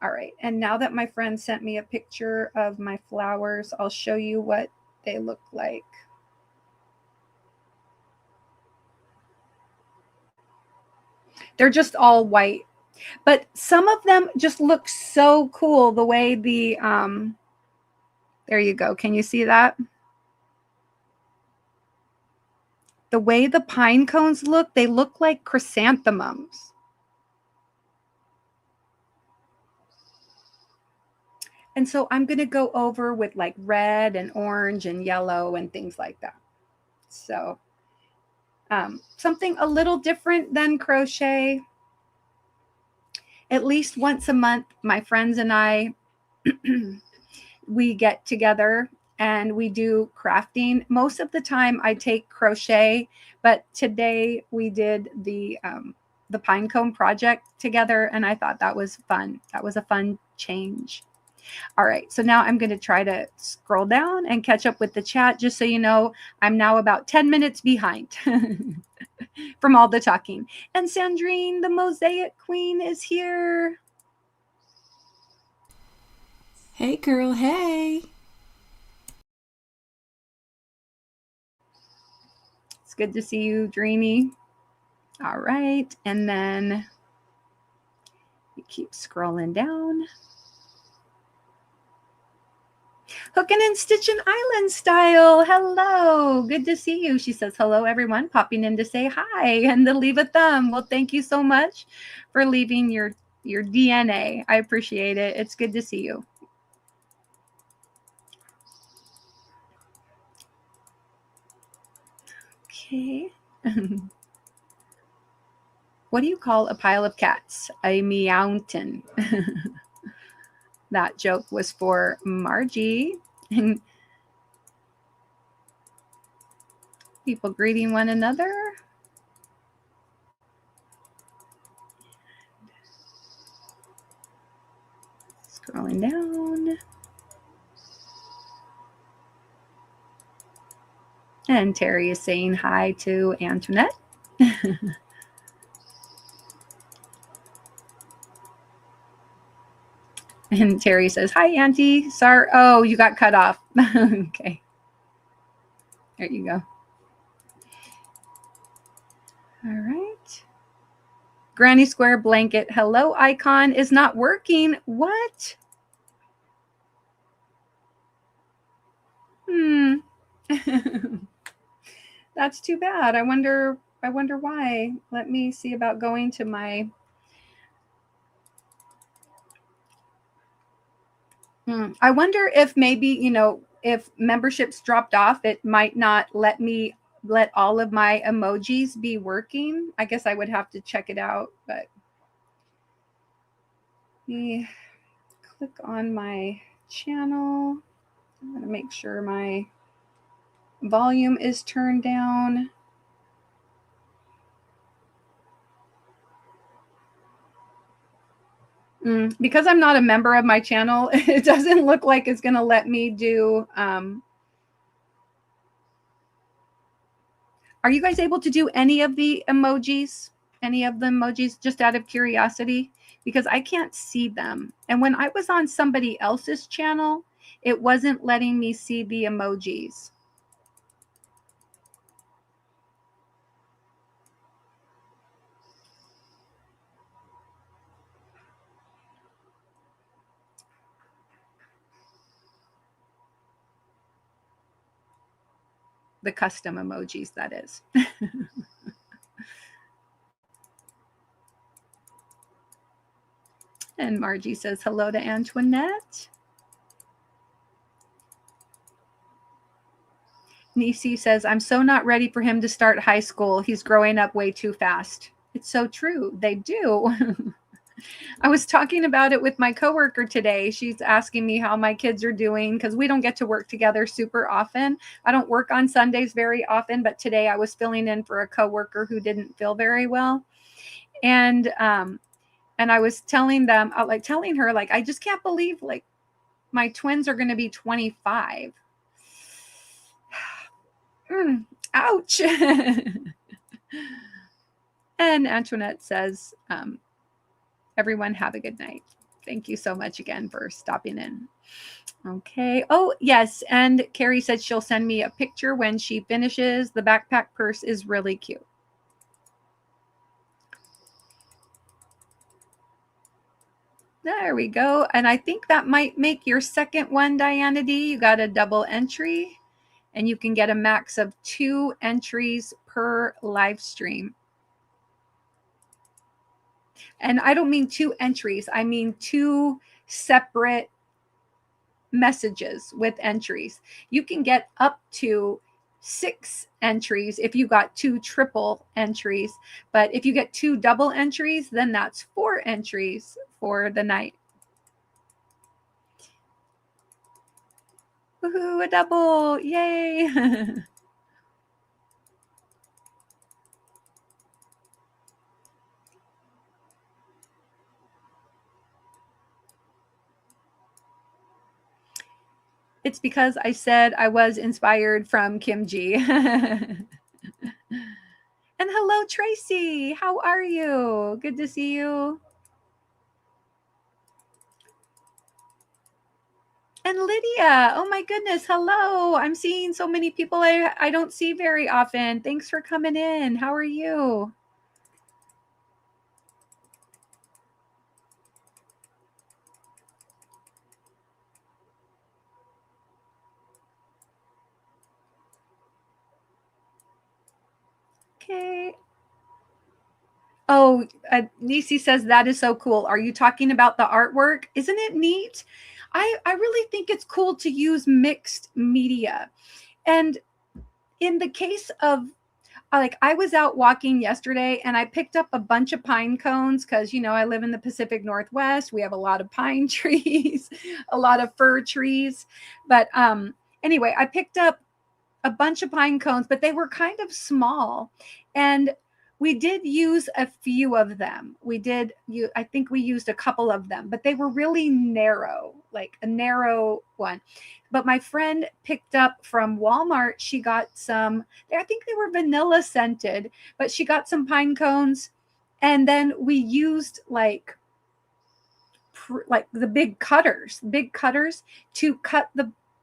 All right. And now that my friend sent me a picture of my flowers, I'll show you what they look like. They're just all white. But some of them just look so cool the way the, there you go. Can you see that? The way the pine cones look, they look like chrysanthemums. And so I'm going to go over with like red and orange and yellow and things like that. So something a little different than crochet. At least once a month, my friends and I, we get together and we do crafting. Most of the time I take crochet, but today we did the pine cone project together, and I thought that was fun. That was a fun change. All right, so now I'm going to try to scroll down and catch up with the chat. Just so you know, I'm now about 10 minutes behind from all the talking. And Sandrine, the Mosaic Queen, is here. Hey girl, hey. It's good to see you, Dreamy. All right, and then we keep scrolling down. Hooking and Stitching Island Style. Hello. Good to see you. She says, hello, everyone. Popping in to say hi and to leave a thumb. Well, thank you so much for leaving your DNA. I appreciate it. It's good to see you. Okay. What do you call a pile of cats? A meowton. That joke was for Margie. People greeting one another. Scrolling down. And Terry is saying hi to Antoinette. And Terry says, hi, Auntie. Sorry. Oh, you got cut off. Okay. There you go. All right. Granny Square Blanket. Hello icon is not working. What? That's too bad. I wonder why. Let me see about going to my I wonder if maybe, you know, if memberships dropped off, it might not let all of my emojis be working. I guess I would have to check it out, but let me click on my channel. I'm going to make sure my volume is turned down. Because I'm not a member of my channel, it doesn't look like it's going to let me do. Are you guys able to do any of the emojis? Any of the emojis, just out of curiosity? Because I can't see them. And when I was on somebody else's channel, it wasn't letting me see the emojis. The custom emojis, that is. And Margie says hello to Antoinette. Nisi says, I'm so not ready for him to start high school. He's growing up way too fast. It's so true. They do. I was talking about it with my coworker today. She's asking me how my kids are doing because we don't get to work together super often. I don't work on Sundays very often, but today I was filling in for a coworker who didn't feel very well. And I was telling them, telling her, like, I just can't believe, like, my twins are going to be 25. Ouch. And Antoinette says, everyone have a good night. Thank you so much again for stopping in. Okay. Oh, yes. And Carrie said she'll send me a picture when she finishes. The backpack purse is really cute. There we go. And I think that might make your second one, Diana D. You got a double entry, and you can get a max of 2 entries per live stream. And I don't mean 2 entries, I mean 2 separate messages with entries. You can get up to 6 entries if you got 2 triple entries, but if you get 2 double entries, then that's 4 entries for the night. Woohoo, a double! Yay! It's because I said I was inspired from Kim G. And hello, Tracy. How are you? Good to see you. And Lydia. Oh my goodness. Hello. I'm seeing so many people I don't see very often. Thanks for coming in. How are you? Okay. Oh, Nisi says that is so cool. Are you talking about the artwork? Isn't it neat? I really think it's cool to use mixed media. And in the case of, like, I was out walking yesterday and I picked up a bunch of pine cones because, you know, I live in the Pacific Northwest. We have a lot of pine trees, a lot of fir trees. But anyway, I picked up a bunch of pine cones, but they were kind of small. And we did use a few of them. I think we used a couple of them, but they were really narrow, like a narrow one. But my friend picked up from Walmart, she got some, I think they were vanilla scented, but she got some pine cones. And then we used like the big cutters to cut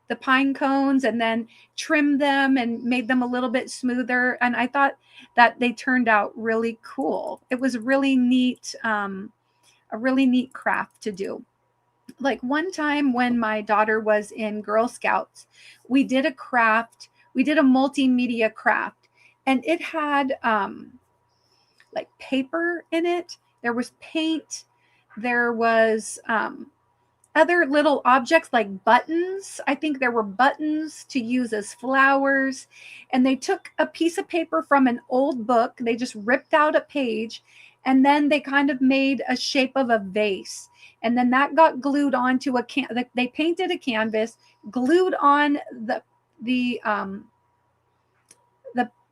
the pine cones and then trim them and made them a little bit smoother. And I thought that they turned out really cool. It was really neat, a really neat craft to do. Like one time when my daughter was in Girl Scouts, we did a craft, we did a multimedia craft, and it had like paper in it. There was paint. There was other little objects like buttons. I think there were buttons to use as flowers. And they took a piece of paper from an old book. They just ripped out a page and then they kind of made a shape of a vase. And then that got glued onto they painted a canvas, glued on the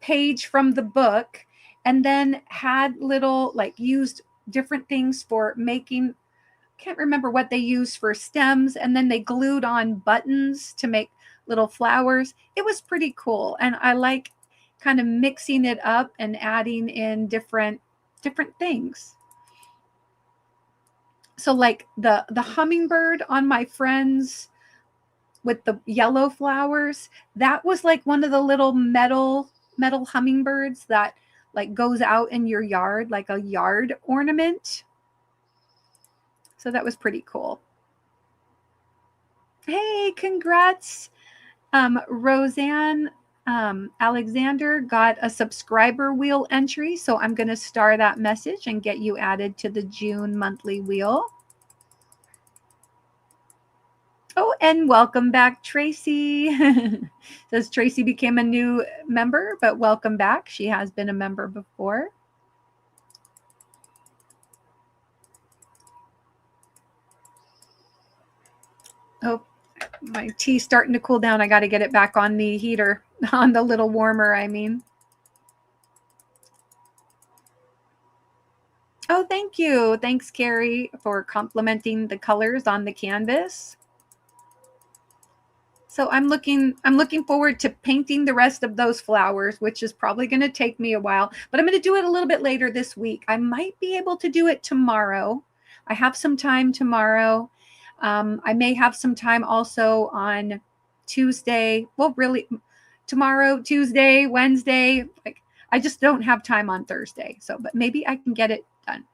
page from the book, and then had little, like, used different things for making, can't remember what they used for stems, and then they glued on buttons to make little flowers. It was pretty cool, and I like kind of mixing it up and adding in different things. So like the hummingbird on my friend's with the yellow flowers, that was like one of the little metal hummingbirds that like goes out in your yard, like a yard ornament. So that was pretty cool. Hey, congrats. Roseanne Alexander got a subscriber wheel entry. So I'm going to star that message and get you added to the June monthly wheel. Oh, and welcome back, Tracy. Says Tracy became a new member, but welcome back. She has been a member before. Oh, my tea's starting to cool down. I got to get it back on the heater, on the little warmer, I mean. Oh, thank you. Thanks, Carrie, for complimenting the colors on the canvas. So I'm looking forward to painting the rest of those flowers, which is probably going to take me a while, but I'm going to do it a little bit later this week. I might be able to do it tomorrow. I have some time tomorrow. I may have some time also on Tuesday. Well, really tomorrow, Tuesday, Wednesday. Like, I just don't have time on Thursday. So, but maybe I can get it done.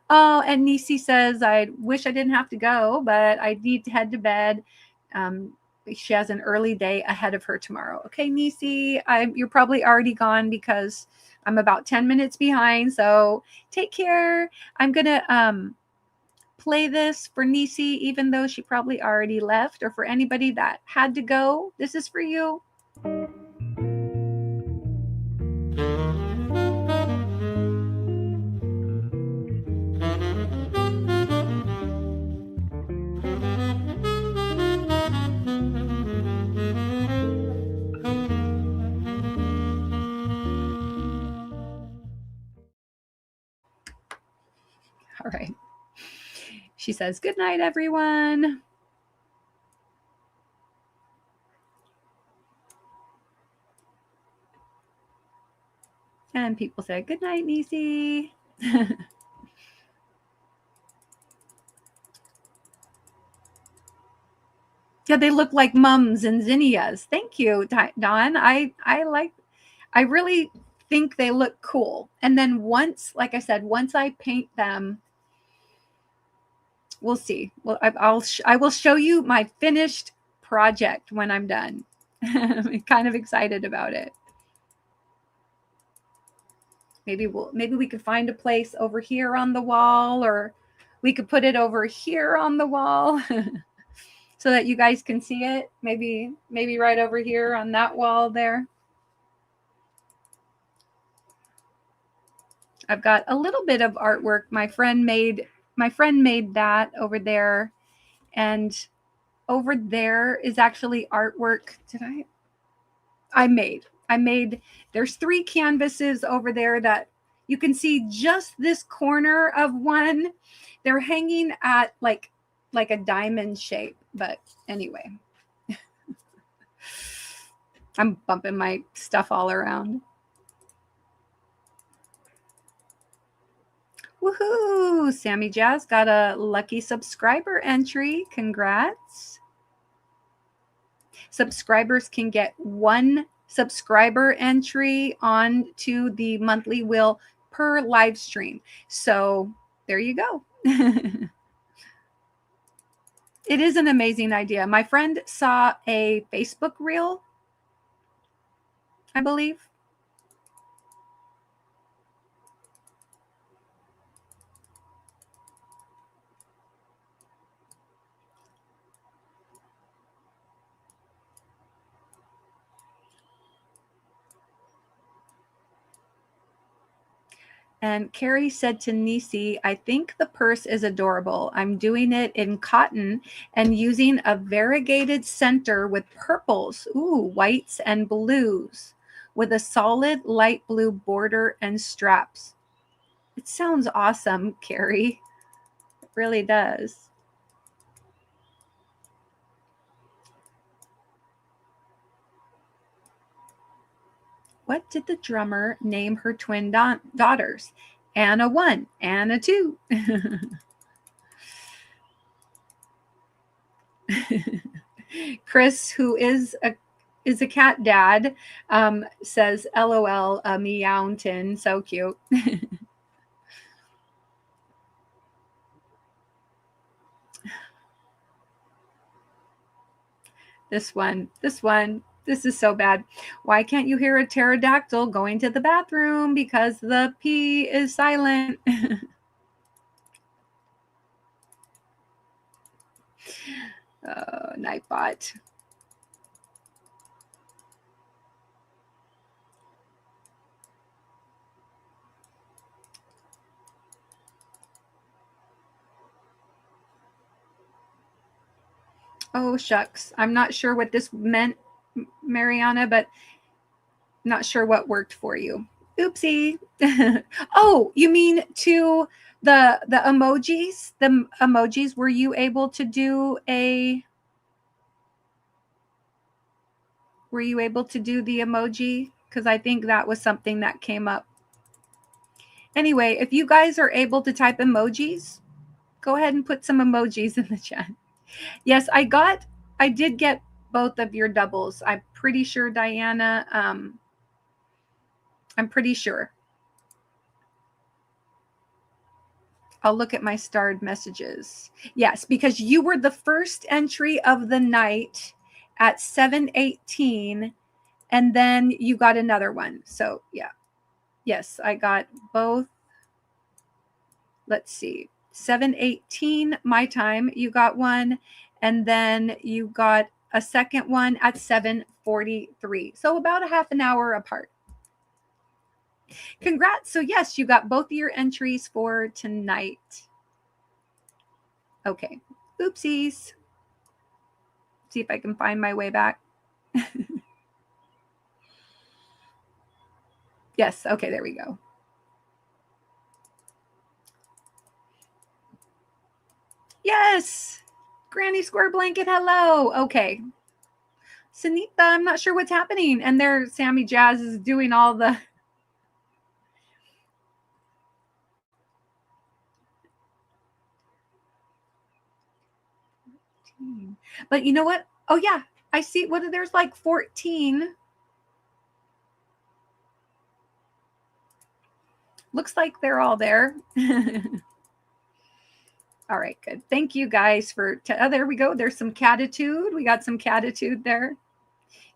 Oh, and Nisi says, I wish I didn't have to go, but I need to head to bed. She has an early day ahead of her tomorrow. Okay, Nisi, you're probably already gone because I'm about 10 minutes behind. So take care. I'm going to play this for Nisi, even though she probably already left, or for anybody that had to go. This is for you. All right. She says, good night, everyone. And people say, good night, Nisi. Yeah, they look like mums and zinnias. Thank you, Dawn. I really think they look cool. And then once, like I said, once I paint them, we'll see. Well, I will show you my finished project when I'm done. I'm kind of excited about it. Maybe we could find a place over here on the wall, or we could put it over here on the wall so that you guys can see it. Maybe right over here on that wall there. I've got a little bit of artwork my friend made that over there, and over there is actually artwork I made. There's 3 canvases over there that you can see just this corner of one. They're hanging at like a diamond shape, but anyway. I'm bumping my stuff all around. Woohoo! Sammy Jazz got a lucky subscriber entry. Congrats. Subscribers can get 1 subscriber entry on to the monthly wheel per live stream. So there you go. It is an amazing idea. My friend saw a Facebook reel, I believe. And Carrie said to Nisi, I think the purse is adorable. I'm doing it in cotton and using a variegated center with purples, whites and blues, with a solid light blue border and straps. It sounds awesome, Carrie. It really does. What did the drummer name her twin daughters? Anna 1, Anna 2. Chris, who is a cat dad, says, LOL, a meowton. So cute. This one. This is so bad. Why can't you hear a pterodactyl going to the bathroom? Because the P is silent. Nightbot. Oh, shucks. I'm not sure what this meant, Mariana, but not sure what worked for you. Oopsie. Oh, you mean to the emojis? The emojis, were you able to do the emoji? Because I think that was something that came up. Anyway, if you guys are able to type emojis, go ahead and put some emojis in the chat. Yes, I did get both of your doubles. I'm pretty sure, Diana. I'm pretty sure. I'll look at my starred messages. Yes, because you were the first entry of the night at 7:18, and then you got another one. So yeah. Yes, I got both. Let's see. 7:18 my time, you got one, and then you got a second one at 7:43. So about a half an hour apart. Congrats. So yes, you got both of your entries for tonight. Okay. Oopsies. See if I can find my way back. Yes. Okay, there we go. Yes. Granny Square Blanket, hello. Okay. Sunita, I'm not sure what's happening. And there, Sammy Jazz is doing all the... But you know what? Oh, yeah. I see. What? There's like 14. Looks like they're all there. All right, good. Thank you guys for... oh, there we go. There's some catitude. We got some catitude there.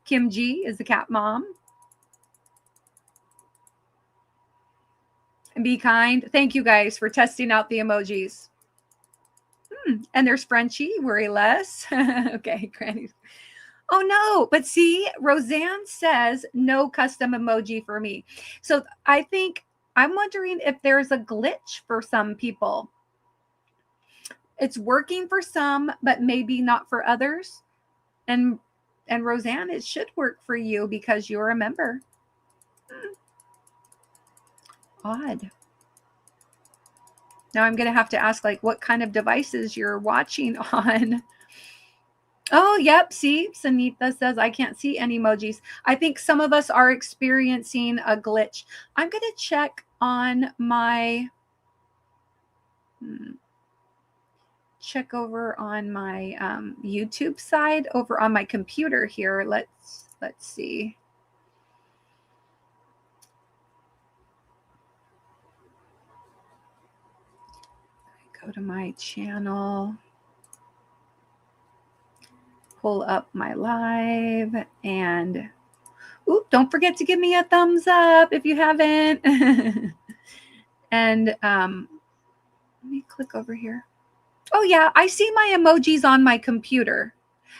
Kim G is the cat mom. And be kind. Thank you guys for testing out the emojis. And there's Frenchie, worry less. Okay, Granny. Oh no, but see, Roseanne says no custom emoji for me. So I think I'm wondering if there's a glitch for some people. It's working for some, but maybe not for others. And Roseanne, it should work for you because you're a member. Odd. Now I'm going to have to ask, like, what kind of devices you're watching on. Oh, yep. See, Sunita says, I can't see any emojis. I think some of us are experiencing a glitch. I'm going to check on my... check over on my YouTube side, over on my computer here. Let's see. Go to my channel, pull up my live, and don't forget to give me a thumbs up if you haven't. And let me click over here. Oh yeah, I see my emojis on my computer,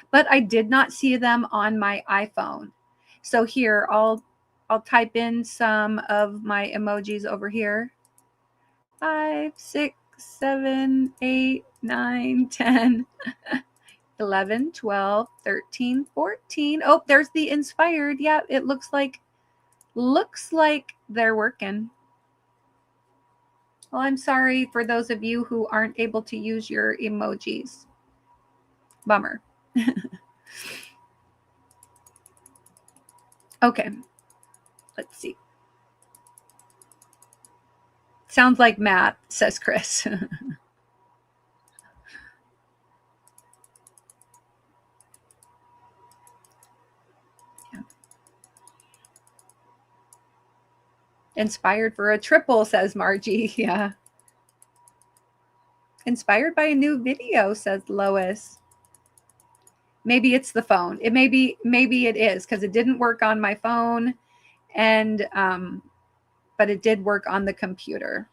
but I did not see them on my iPhone. So here, I'll type in some of my emojis over here. 5, 6, 7, 8, 9, 10, 11, 12, 13, 14. Oh, there's the inspired. Yeah, it looks like they're working. Well, I'm sorry for those of you who aren't able to use your emojis. Bummer. Okay. Let's see. Sounds like math, says Chris. Yeah. Inspired for a triple, says Margie. Yeah. Inspired by a new video, says Lois. Maybe it's the phone. Maybe it is, because it didn't work on my phone, and but it did work on the computer.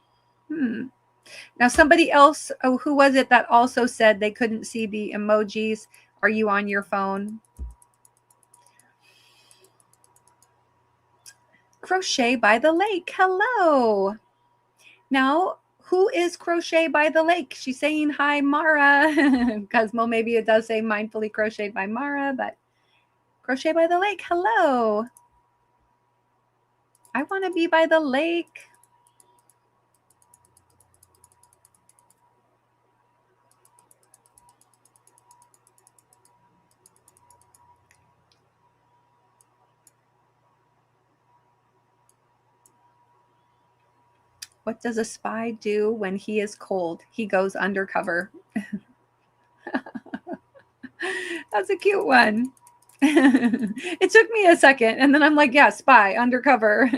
Now somebody else, who was it that also said they couldn't see the emojis? Are you on your phone? Crochet by the Lake. Hello. Now, who is Crochet by the Lake? She's saying hi, Mara. Cosmo, maybe it does say Mindfully Crocheted by Mara, but Crochet by the Lake. Hello. I want to be by the lake. What does a spy do when he is cold? He goes undercover. That's a cute one. It took me a second, and then I'm like, yeah, spy, undercover.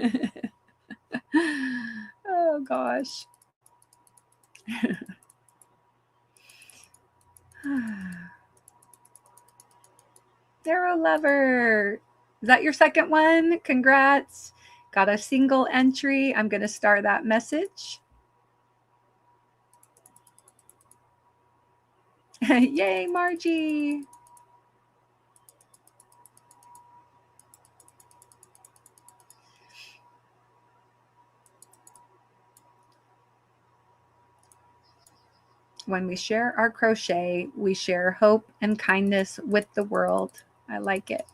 Oh, gosh. Arrow Lover. Is that your second one? Congrats. Got a single entry. I'm going to star that message. Yay, Margie. When we share our crochet, we share hope and kindness with the world. I like it.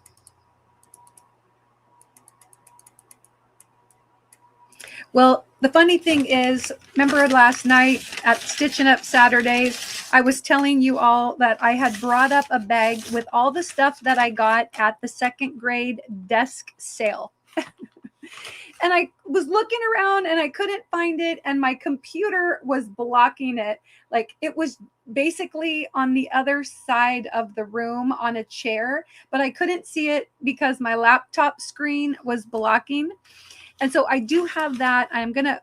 Well, the funny thing is, remember last night at Stitching Up Saturdays, I was telling you all that I had brought up a bag with all the stuff that I got at the second grade desk sale. And I was looking around and I couldn't find it, and my computer was blocking it. Like, it was basically on the other side of the room on a chair, but I couldn't see it because my laptop screen was blocking. And so I do have that. I'm going to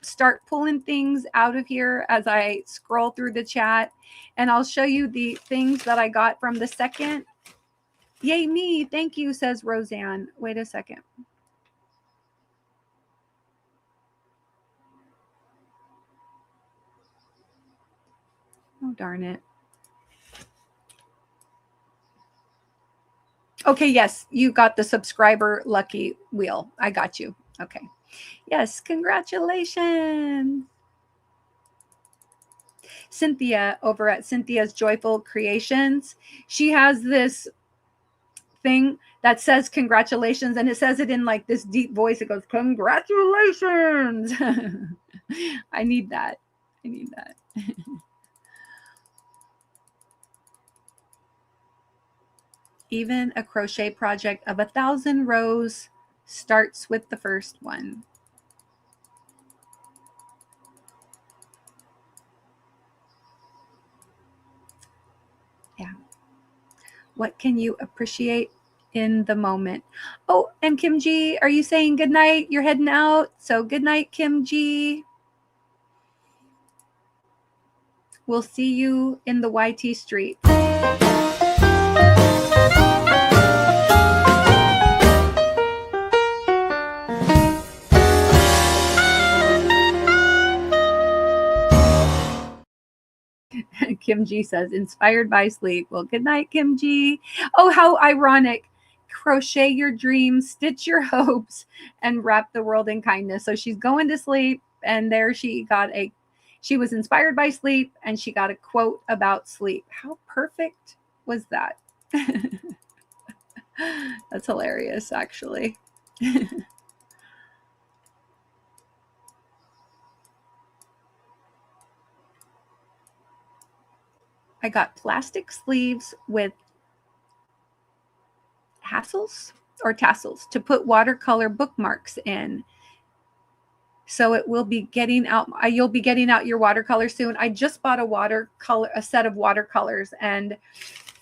start pulling things out of here as I scroll through the chat, and I'll show you the things that I got from the second. Yay me. Thank you, says Roseanne. Wait a second. Oh, darn it. Okay, yes, you got the subscriber lucky wheel. I got you. Okay. Yes, congratulations. Cynthia over at Cynthia's Joyful Creations. She has this thing that says congratulations, and it says it in like this deep voice. It goes, congratulations. I need that. I need that. Even a crochet project of 1,000 rows starts with the first one. Yeah. What can you appreciate in the moment? Oh, and Kim G, are you saying good night? You're heading out. So good night, Kim G. We'll see you in the YT street. Kim G says, inspired by sleep. Well, good night, Kim G. Oh, how ironic. Crochet your dreams, stitch your hopes, and wrap the world in kindness. So she's going to sleep, and there she was inspired by sleep, and she got a quote about sleep. How perfect was that? That's hilarious, actually. I got plastic sleeves with tassels to put watercolor bookmarks in. So it will be getting out. You'll be getting out your watercolor soon. I just bought a set of watercolors, and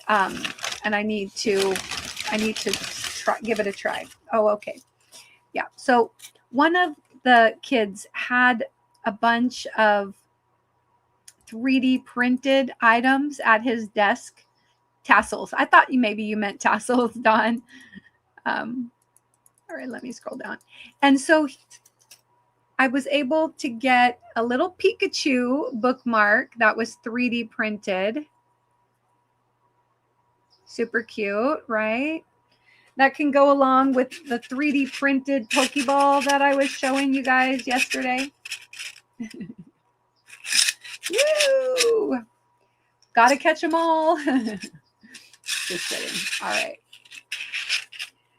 I need to give it a try. Oh, okay. Yeah. So one of the kids had a bunch of 3D printed items at his desk. Tassels. I thought maybe you meant tassels, Dawn. All right, let me scroll down. And so I was able to get a little Pikachu bookmark that was 3D printed. Super cute, right? That can go along with the 3D printed Pokeball that I was showing you guys yesterday. Woo! Gotta catch them all. Just kidding. All right.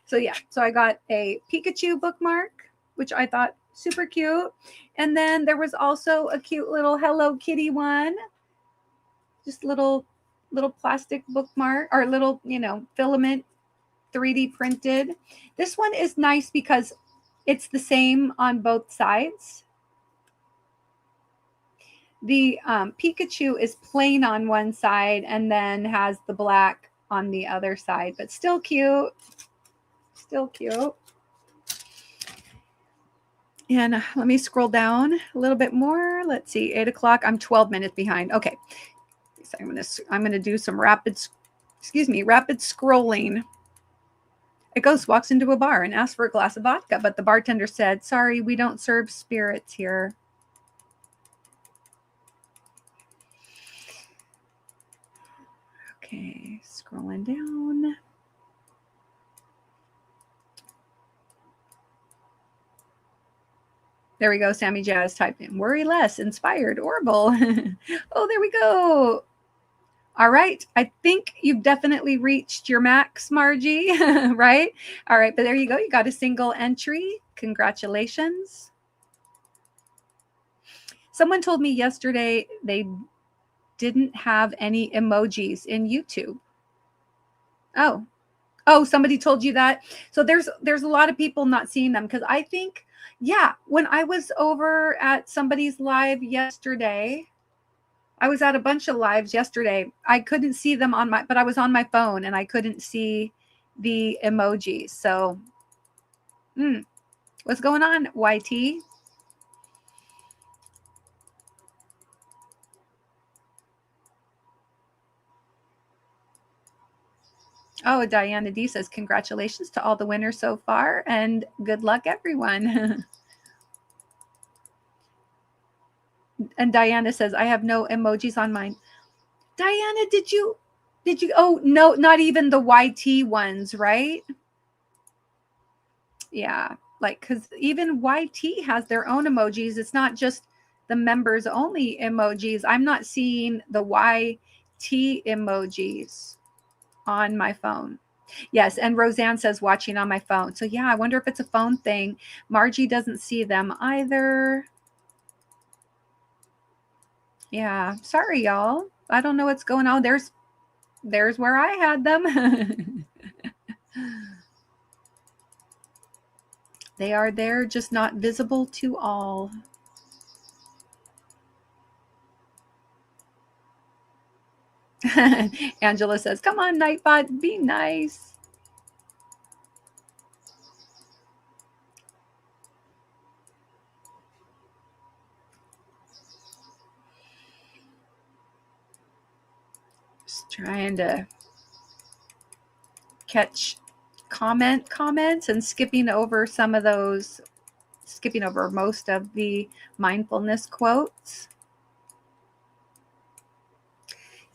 So yeah, so I got a Pikachu bookmark, which I thought super cute. And then there was also a cute little Hello Kitty one. Just little plastic bookmark, or little, filament 3D printed. This one is nice because it's the same on both sides. The Pikachu is plain on one side and then has the black on the other side, but still cute. Still cute. And let me scroll down a little bit more. Let's see, 8 o'clock. I'm 12 minutes behind. Okay. So I'm gonna do some rapid scrolling. A ghost walks into a bar and asks for a glass of vodka, but the bartender said, "Sorry, we don't serve spirits here." Okay, scrolling down. There we go. Sammy Jazz typed in worry less, inspired, Orville. Oh, there we go. All right. I think you've definitely reached your max, Margie, right? All right. But there you go. You got a single entry. Congratulations. Someone told me yesterday they didn't have any emojis in YouTube. Oh, somebody told you that. So there's a lot of people not seeing them because I think, yeah, when I was over at somebody's live yesterday, I was at a bunch of lives yesterday. I couldn't see them but I was on my phone and I couldn't see the emojis. So, what's going on, YT? Oh, Diana D says, congratulations to all the winners so far and good luck, everyone. And Diana says, I have no emojis on mine. Diana, did you, oh, no, not even the YT ones, right? Yeah, like, because even YT has their own emojis. It's not just the members only emojis. I'm not seeing the YT emojis on my phone. Yes, and Roseanne says watching on my phone. So yeah, I wonder if it's a phone thing. Margie doesn't see them either. Yeah, sorry, y'all. I don't know what's going on. There's where I had them. They are there, just not visible to all. Angela says, come on, Nightbot, be nice. Just trying to catch comments and skipping over most of the mindfulness quotes.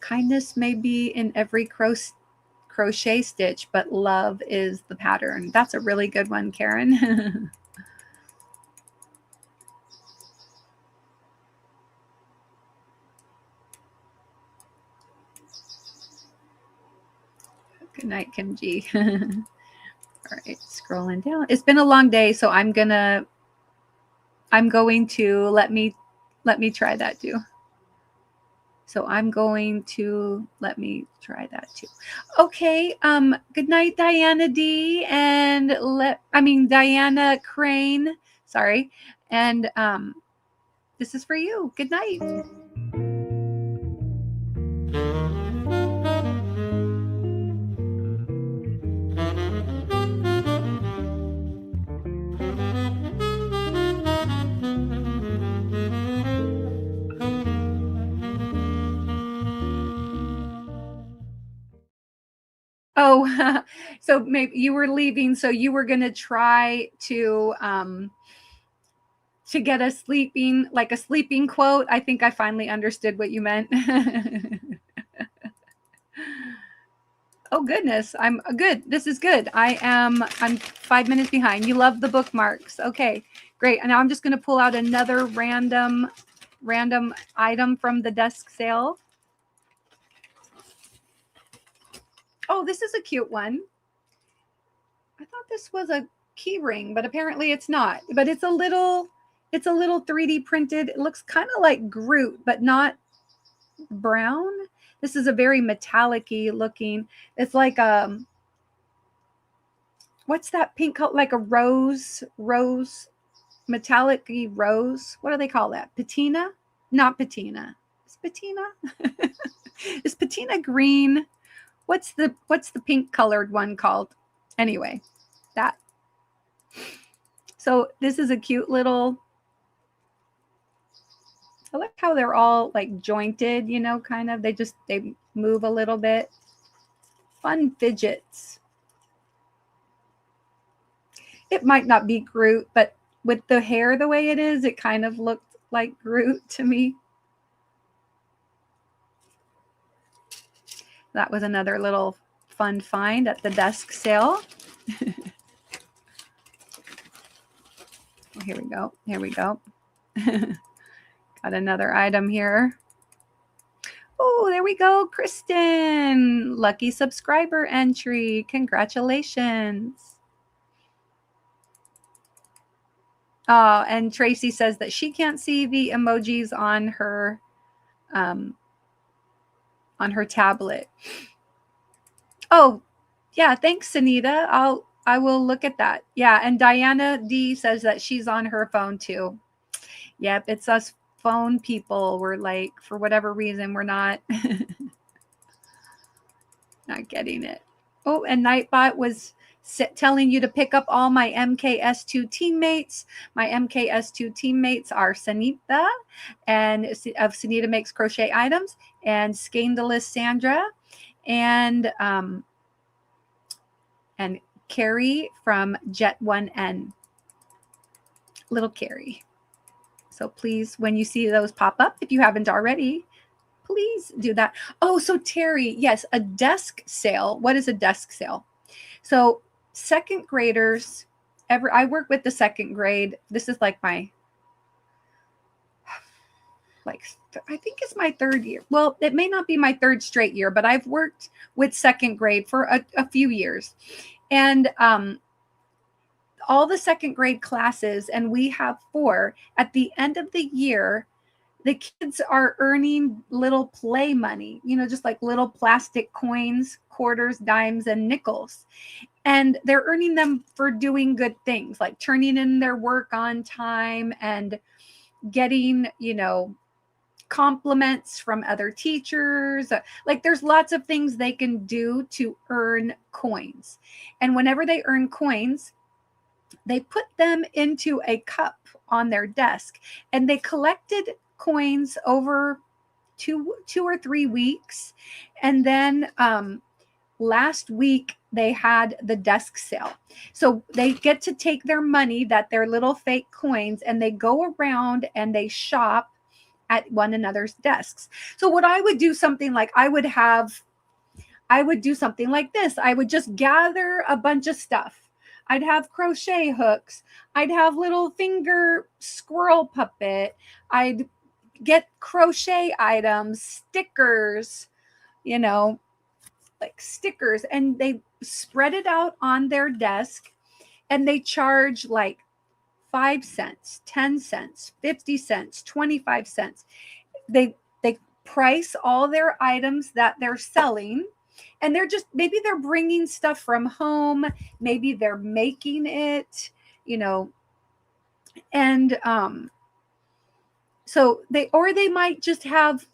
Kindness may be in every crochet stitch, but love is the pattern. That's a really good one, Karen. Good night, Kim G. All right, scrolling down. It's been a long day, so I'm going to let me try that too. So I'm going to let me try that too. Okay. Good night, Diana D. And Diana Crane. Sorry. And this is for you. Good night. Oh, so maybe you were leaving, so you were going to try to get a sleeping quote. I think I finally understood what you meant. Oh goodness, I'm good. This is good. I'm 5 minutes behind. You love the bookmarks. Okay, great. And now I'm just going to pull out another random item from the desk sale. Oh, this is a cute one. I thought this was a key ring, but apparently it's not. But it's a little 3D printed. It looks kind of like Groot, but not brown. This is a very metallic-y looking. It's like what's that pink color? Like a rose, metallic-y rose. What do they call that? Patina? Not patina. Is patina? Is patina green? What's the pink colored one called? Anyway, that. So this is a cute little, I like how they're all like jointed, you know, kind of. They move a little bit. Fun fidgets. It might not be Groot, but with the hair the way it is, it kind of looked like Groot to me. That was another little fun find at the desk sale. Here we go. Here we go. Got another item here. Oh, there we go, Kristen. Lucky subscriber entry. Congratulations. Oh, and Tracy says that she can't see the emojis on her tablet. Oh, yeah, thanks, Sunita. I will look at that. Yeah, and Diana D says that she's on her phone too. Yep, it's us phone people. We're like, for whatever reason, we're not not getting it. Oh, and Nightbot was telling you to pick up all my MKS2 teammates. My MKS2 teammates are Sanita and of Sanita Makes Crochet Items, and Scandalous Sandra, and Carrie from Jet1N. Little Carrie. So please, when you see those pop up, if you haven't already, please do that. Oh, so Terry, yes, a desk sale. What is a desk sale? So second graders, I work with the second grade. This is like my, I think it's my third year. Well, it may not be my third straight year, but I've worked with second grade for a few years. And all the second grade classes, and we have 4, at the end of the year, the kids are earning little play money, you know, just like little plastic coins, quarters, dimes, and nickels. And they're earning them for doing good things, like turning in their work on time and getting, you know, compliments from other teachers. Like there's lots of things they can do to earn coins. And whenever they earn coins, they put them into a cup on their desk, and they collected coins over two or 3 weeks. And then last week they had the desk sale. So they get to take their money, that their little fake coins, and they go around and they shop at one another's desks. So what I would do something like, I would do something like this. I would just gather a bunch of stuff. I'd have crochet hooks. I'd have little finger squirrel puppet. I'd get crochet items, stickers, you know, like stickers, and they spread it out on their desk, and they charge like 5 cents, 10 cents, 50 cents, 25 cents. They price all their items that they're selling, and maybe they're bringing stuff from home, maybe they're making it, you know, and so they might just have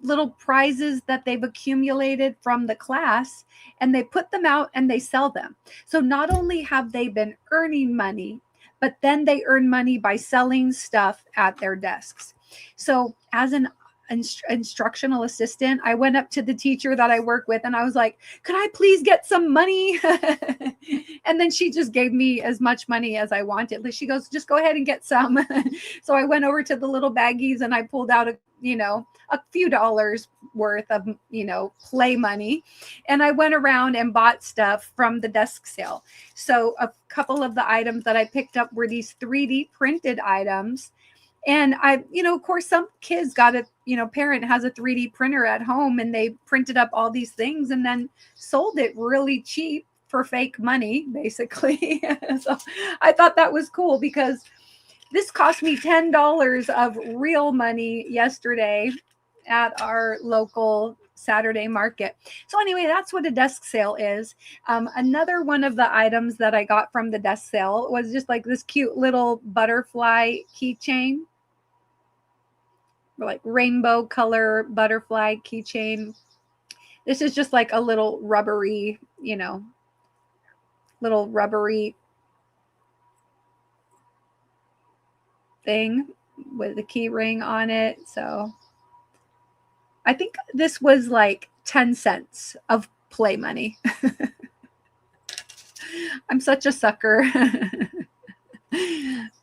little prizes that they've accumulated from the class, and they put them out and they sell them. So not only have they been earning money, but then they earn money by selling stuff at their desks. So as an instructional assistant, I went up to the teacher that I work with and I was like, could I please get some money? And then she just gave me as much money as I wanted. She goes, just go ahead and get some. So I went over to the little baggies and I pulled out a few dollars worth of, play money. And I went around and bought stuff from the desk sale. So a couple of the items that I picked up were these 3D printed items. And of course, some kids got parent has a 3D printer at home, and they printed up all these things and then sold it really cheap for fake money, basically. So I thought that was cool, because this cost me $10 of real money yesterday at our local Saturday market. So anyway, that's what a desk sale is. Another one of the items that I got from the desk sale was just like this cute little butterfly keychain, like rainbow color butterfly keychain. This is just like a little rubbery, thing with the key ring on it. So I think this was like 10 cents of play money. I'm such a sucker.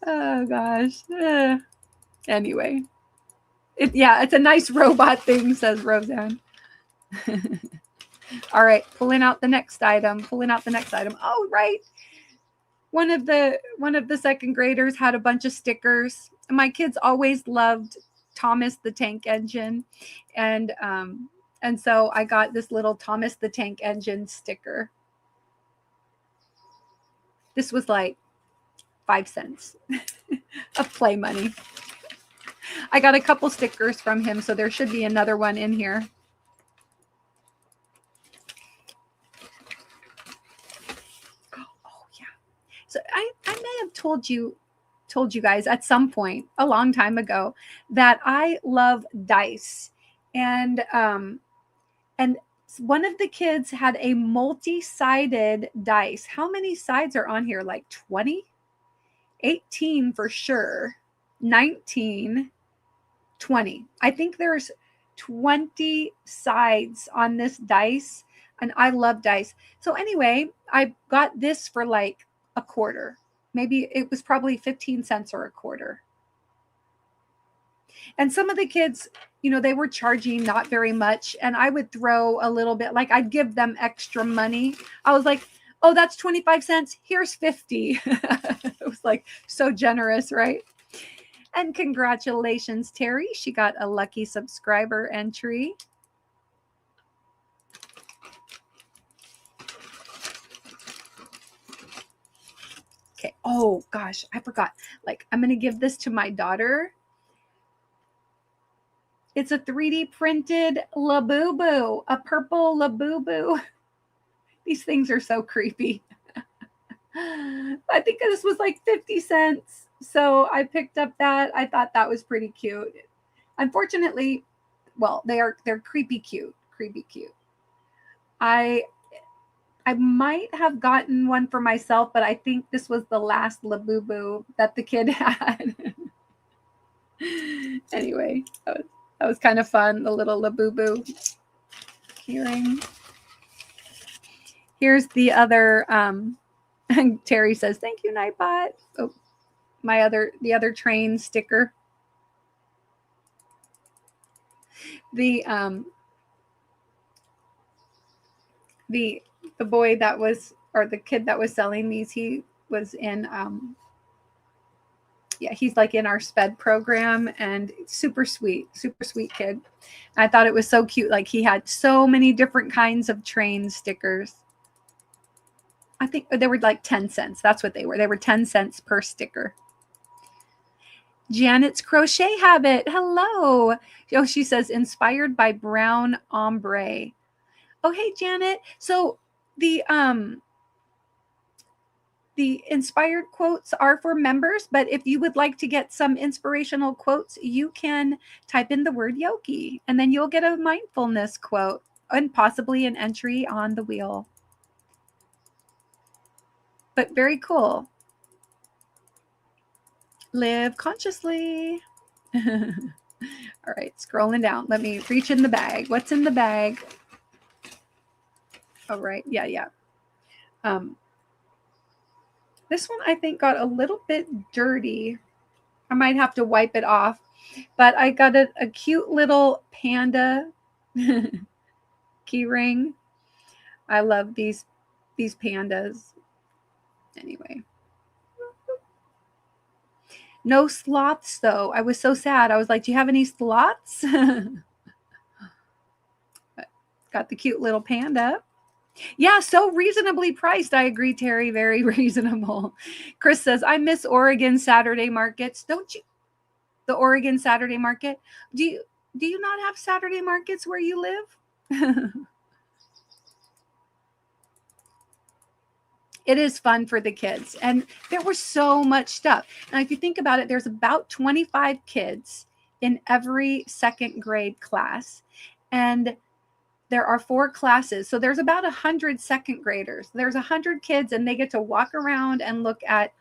Oh gosh. Anyway. It's a nice robot thing, says Roseanne. All right, pulling out the next item. Oh, right. One of the second graders had a bunch of stickers. My kids always loved Thomas the Tank Engine, and so I got this little Thomas the Tank Engine sticker. This was like 5 cents of play money. I got a couple stickers from him, so there should be another one in here. Oh yeah. So I may have told you guys at some point a long time ago that I love dice, and one of the kids had a multi-sided dice. How many sides are on here? Like 20? 18 for sure. 19, 20. I think there's 20 sides on this dice, and I love dice. So anyway, I got this for like a quarter. Maybe it was probably 15 cents or a quarter. And some of the kids, they were charging not very much, and I would throw a little bit, like I'd give them extra money. I was like, oh, that's 25 cents. Here's 50. It was like so generous, right? And congratulations, Terry. She got a lucky subscriber entry. Okay. Oh, gosh, I forgot. Like, I'm going to give this to my daughter. It's a 3D printed Labubu, a purple Labubu. These things are so creepy. I think this was like 50 cents. So I picked up that. I thought that was pretty cute. Unfortunately, well, they're creepy cute. I might have gotten one for myself, but I think this was the last Labubu that the kid had. Anyway, that was kind of fun, the little Labubu keyring. Here's the other, Terry says, thank you, Nightbot. Oh, the other train sticker. The boy that was, or the kid that was selling these, he was in, he's like in our SPED program, and super sweet kid. I thought it was so cute. Like, he had so many different kinds of train stickers. I think they were like 10 cents. That's what they were. They were 10 cents per sticker. Janet's crochet habit. Hello. Oh, she says, inspired by brown ombre. Oh, hey, Janet. So the inspired quotes are for members, but if you would like to get some inspirational quotes, you can type in the word yogi, and then you'll get a mindfulness quote and possibly an entry on the wheel. But very cool. Live consciously. All right, scrolling down. Let me reach in the bag. What's in the bag? All right. Yeah. This one I think got a little bit dirty. I might have to wipe it off. But I got a cute little panda key ring. I love these pandas. Anyway. No sloths, though. I was so sad. I was like, do you have any sloths? Got the cute little panda. Yeah, so reasonably priced. I agree, Terry. Very reasonable. Chris says, I miss Oregon Saturday markets. Don't you? The Oregon Saturday market. Do you not have Saturday markets where you live? It is fun for the kids. And there was so much stuff. Now, if you think about it, there's about 25 kids in every second grade class. And there are 4 classes. So there's about 100 second graders. There's 100 kids, and they get to walk around and look at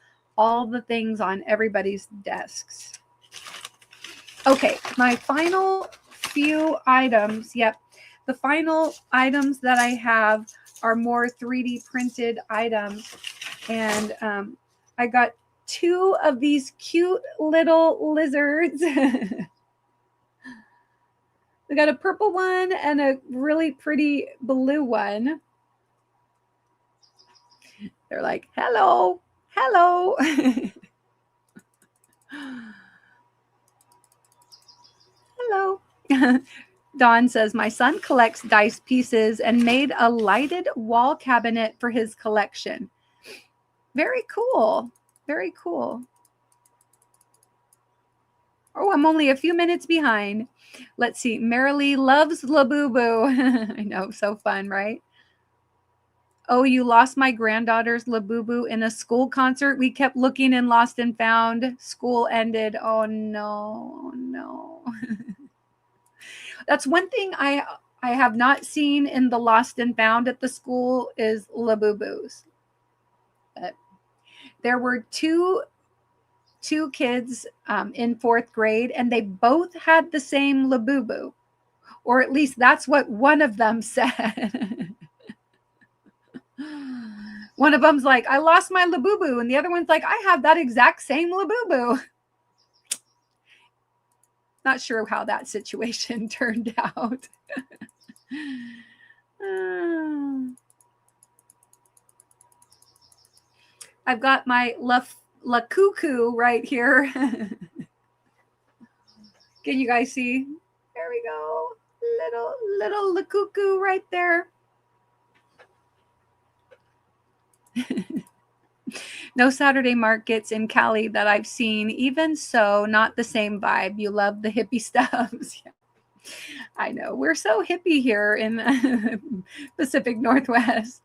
all the things on everybody's desks. Okay, my final few items. Yep, the final items that I have are more 3D printed items. And I got 2 of these cute little lizards. We got a purple one and a really pretty blue one. They're like, hello, hello. Hello. Dawn says, my son collects dice pieces and made a lighted wall cabinet for his collection. Very cool. Very cool. Oh, I'm only a few minutes behind. Let's see. Marilee loves Labubu. I know, so fun, right? Oh, you lost my granddaughter's Labubu in a school concert. We kept looking and lost and found. School ended. Oh, no, no. That's one thing I have not seen in the lost and found at the school is Labubus. But there were two kids in 4th grade, and they both had the same Labubu, or at least that's what one of them said. One of them's like, I lost my Labubu, and the other one's like, I have that exact same Labubu. Not sure how that situation turned out. I've got my La Cuckoo right here. Can you guys see? There we go. Little La Cuckoo right there. No Saturday markets in Cali that I've seen. Even so, not the same vibe. You love the hippie stuff. Yeah. I know. We're so hippie here in Pacific Northwest.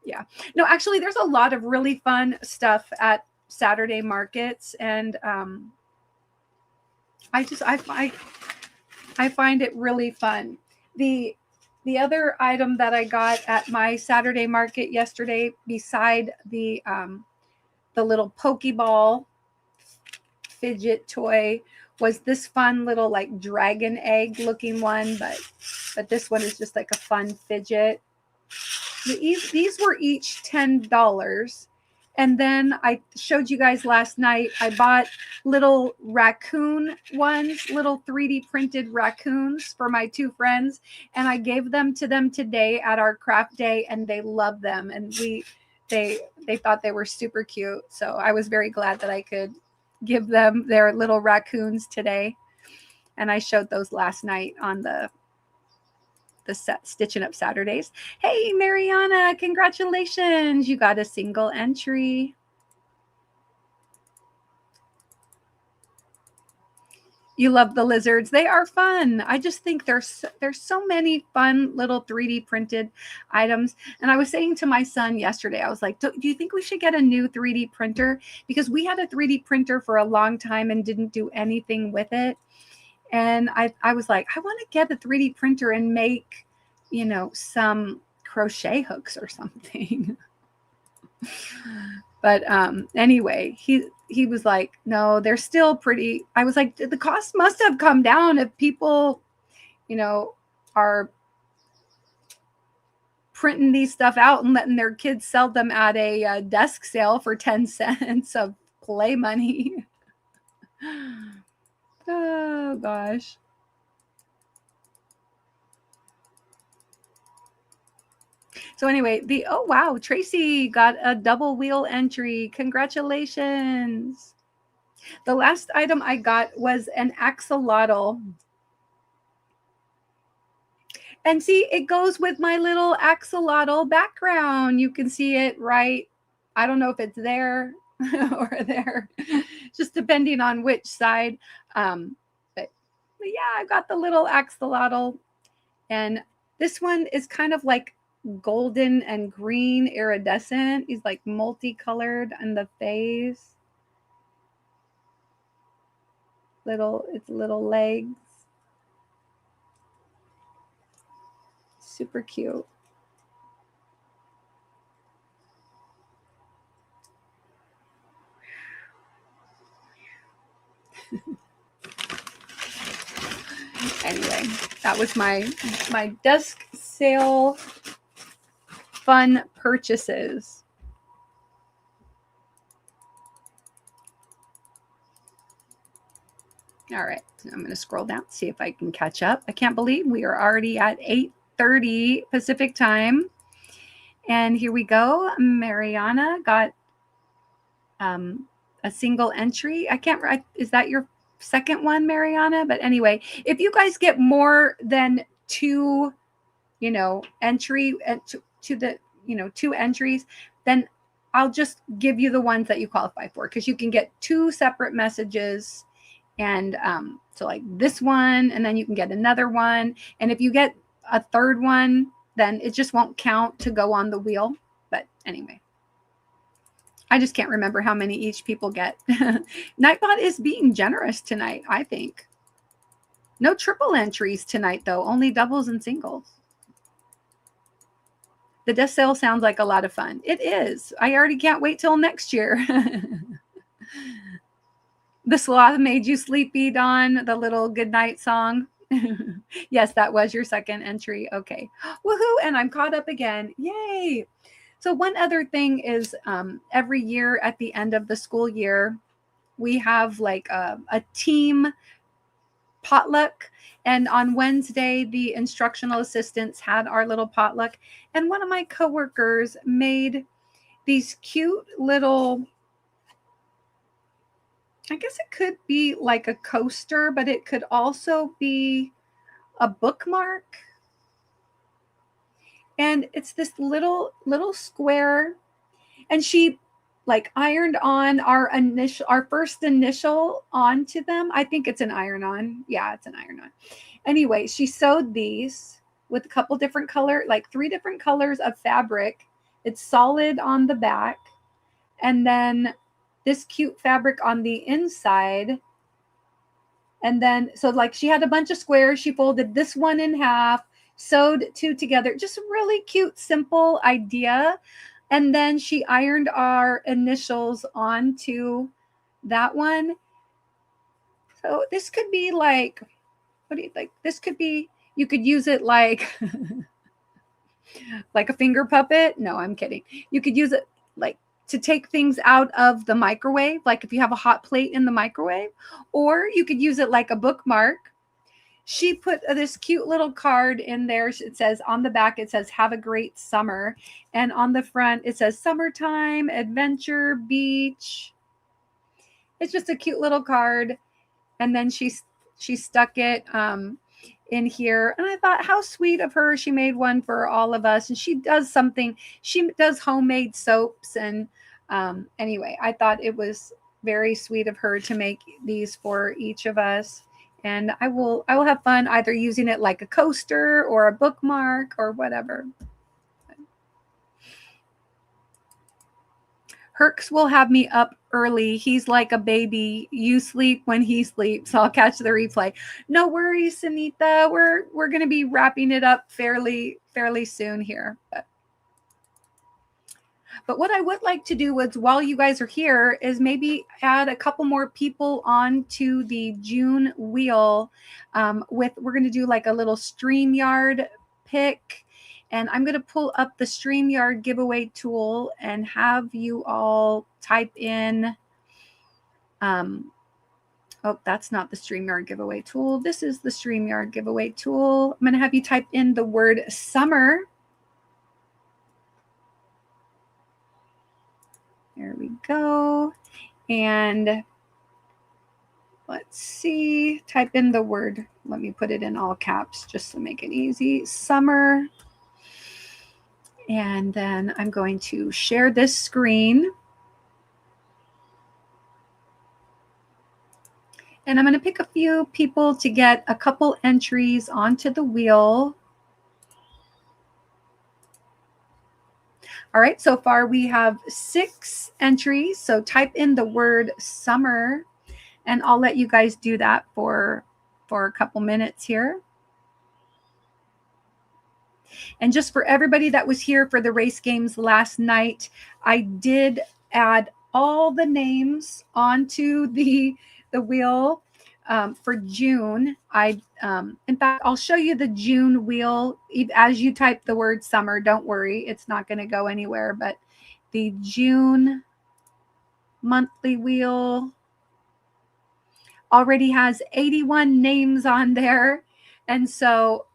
Yeah. No, actually, there's a lot of really fun stuff at Saturday markets. And I find it really fun. The other item that I got at my Saturday market yesterday, beside the little Pokeball fidget toy, was this fun little like dragon egg looking one, but this one is just like a fun fidget. These were each $10. And then I showed you guys last night, I bought little raccoon ones, little 3D printed raccoons for my 2 friends. And I gave them to them today at our craft day, and they love them. And they thought they were super cute. So I was very glad that I could give them their little raccoons today. And I showed those last night on the Stitching Up Saturdays. Hey, Mariana, congratulations. You got a single entry. You love the lizards. They are fun. I just think there's so many fun little 3D printed items. And I was saying to my son yesterday, I was like, do you think we should get a new 3D printer? Because we had a 3D printer for a long time and didn't do anything with it. And I was like, I want to get a 3D printer and make, some crochet hooks or something. But anyway, he was like, no, they're still pretty. I was like, the cost must have come down if people, are printing these stuff out and letting their kids sell them at a desk sale for 10 cents of play money. Oh, gosh. So anyway, oh wow, Tracy got a double wheel entry. Congratulations. The last item I got was an axolotl. And see, it goes with my little axolotl background. You can see it right. I don't know if it's there or there, just depending on which side. But yeah, I've got the little axolotl. And this one is kind of like golden and green iridescent. He's like multicolored on the face. It's little legs. Super cute. Anyway, that was my desk sale fun purchases. All right, so I'm going to scroll down, see if I can catch up. I can't believe we are already at 8:30 Pacific time. And here we go. Mariana got a single entry. I can't write. Is that your second one, Mariana? But anyway, if you guys get more than two, entry to the, 2 entries, then I'll just give you the ones that you qualify for, because you can get 2 separate messages. And so like this one, and then you can get another one. And if you get a third one, then it just won't count to go on the wheel. But anyway, I just can't remember how many each people get. Nightbot is being generous tonight, I think. No triple entries tonight, though. Only doubles and singles. The desk sale sounds like a lot of fun. It is. I already can't wait till next year. The sloth made you sleepy, Dawn, the little goodnight song. Yes, that was your second entry. Okay. Woohoo. And I'm caught up again. Yay. So one other thing is every year at the end of the school year, we have like a team potluck. And on Wednesday, the instructional assistants had our little potluck. And one of my coworkers made these cute little, I guess it could be like a coaster, but it could also be a bookmark. And it's this little square. And she like ironed on our first initial onto them. I think it's an iron-on. Yeah, it's an iron-on. Anyway, she sewed these with a couple different like 3 different colors of fabric. It's solid on the back. And then this cute fabric on the inside. And then, so like she had a bunch of squares. She folded this one in half, sewed 2 together. Just a really cute, simple idea. And then she ironed our initials onto that one. So this could be like, what do you think? This could be, you could use it like, like a finger puppet. No, I'm kidding. You could use it like to take things out of the microwave, like if you have a hot plate in the microwave, or you could use it like a bookmark. She put this cute little card in there. It says on the back, it says, "Have a great summer." And on the front, it says summertime, adventure, beach. It's just a cute little card. And then she stuck it in here. And I thought, how sweet of her. She made one for all of us. And she does something. She does homemade soaps. And anyway, I thought it was very sweet of her to make these for each of us. And I will have fun either using it like a coaster or a bookmark or whatever. Herx will have me up early. He's like a baby. You sleep when he sleeps. I'll catch the replay. No worries, Sunita. We're going to be wrapping it up fairly soon here. But what I would like to do is, while you guys are here, is maybe add a couple more people onto the June wheel. We're going to do like a little StreamYard pick. And I'm going to pull up the StreamYard giveaway tool and have you all type in. Oh, that's not the StreamYard giveaway tool. This is the StreamYard giveaway tool. I'm going to have you type in the word summer. There we go. And let's see, type in the word. Let me put it in all caps just to make it easy. Summer. And then I'm going to share this screen. And I'm going to pick a few people to get a couple entries onto the wheel. All right, so far we have 6 entries. So type in the word summer, and I'll let you guys do that for a couple minutes here. And just for everybody that was here for the race games last night, I did add all the names onto the wheel. for June, in fact, I'll show you the June wheel as you type the word summer. Don't worry, it's not going to go anywhere, but the June monthly wheel already has 81 names on there. And so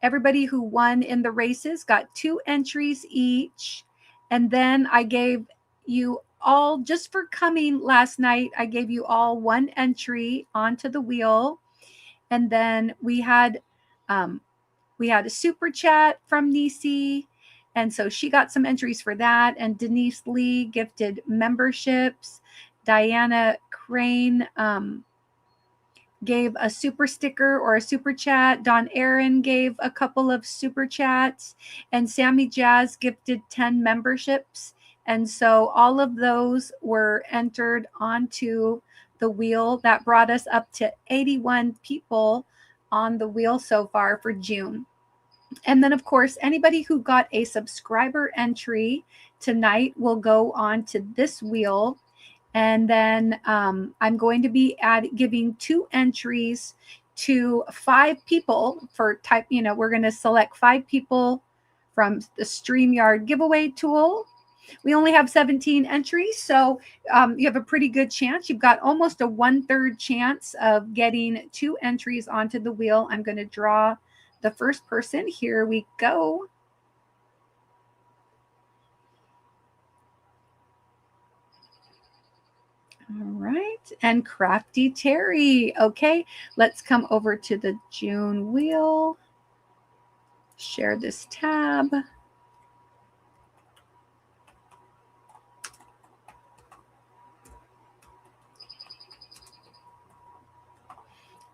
everybody who won in the races got 2 entries each. And then I gave you all, just for coming last night, I gave you all 1 entry onto the wheel. And then we had a super chat from Nisi. And so she got some entries for that. And Denise Lee gifted memberships. Diana Crane gave a super sticker or a super chat. Don Aaron gave a couple of super chats. And Sammy Jazz gifted 10 memberships. And so all of those were entered onto the wheel. That brought us up to 81 people on the wheel so far for June. And then, of course, anybody who got a subscriber entry tonight will go on to this wheel. And then I'm going to be giving 2 entries to 5 people for type. We're going to select 5 people from the StreamYard giveaway tool. We only have 17 entries, so you have a pretty good chance. You've got almost a 1/3 chance of getting 2 entries onto the wheel. I'm going to draw the first person. Here we go. All right, and Crafty Terry. Okay, let's come over to the June wheel. Share this tab.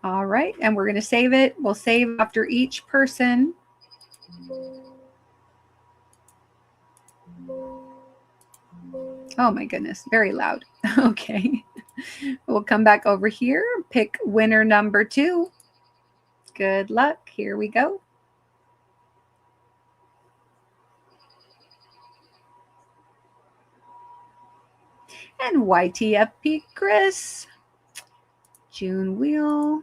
All right, and we're going to save it. We'll save after each person. Oh my goodness, very loud. Okay. We'll come back over here, pick winner number 2. Good luck. Here we go. And YTFP Chris. June wheel.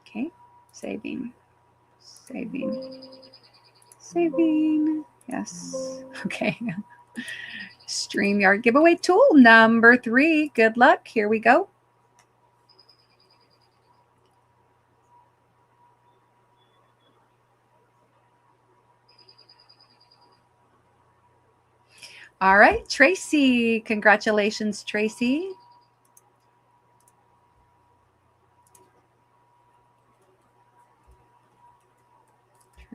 Okay, saving. Yes. Okay. StreamYard giveaway tool number 3. Good luck. Here we go. All right, Tracy. Congratulations, Tracy.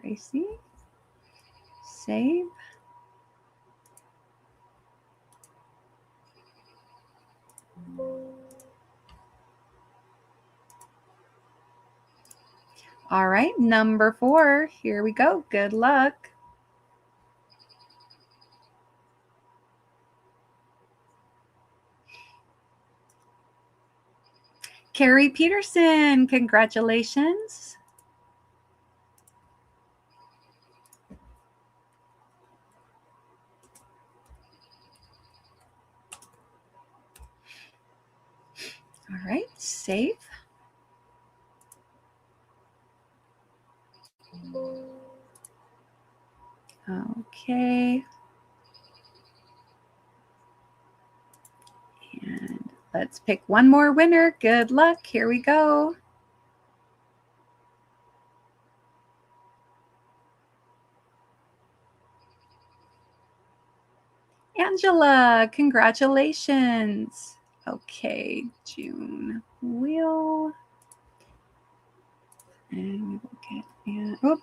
Tracy. Save. All right, number 4. Here we go. Good luck. Carrie Peterson, congratulations. All right, save. Okay. And let's pick one more winner. Good luck. Here we go. Angela, congratulations. Okay, June wheel. And we will get, oh,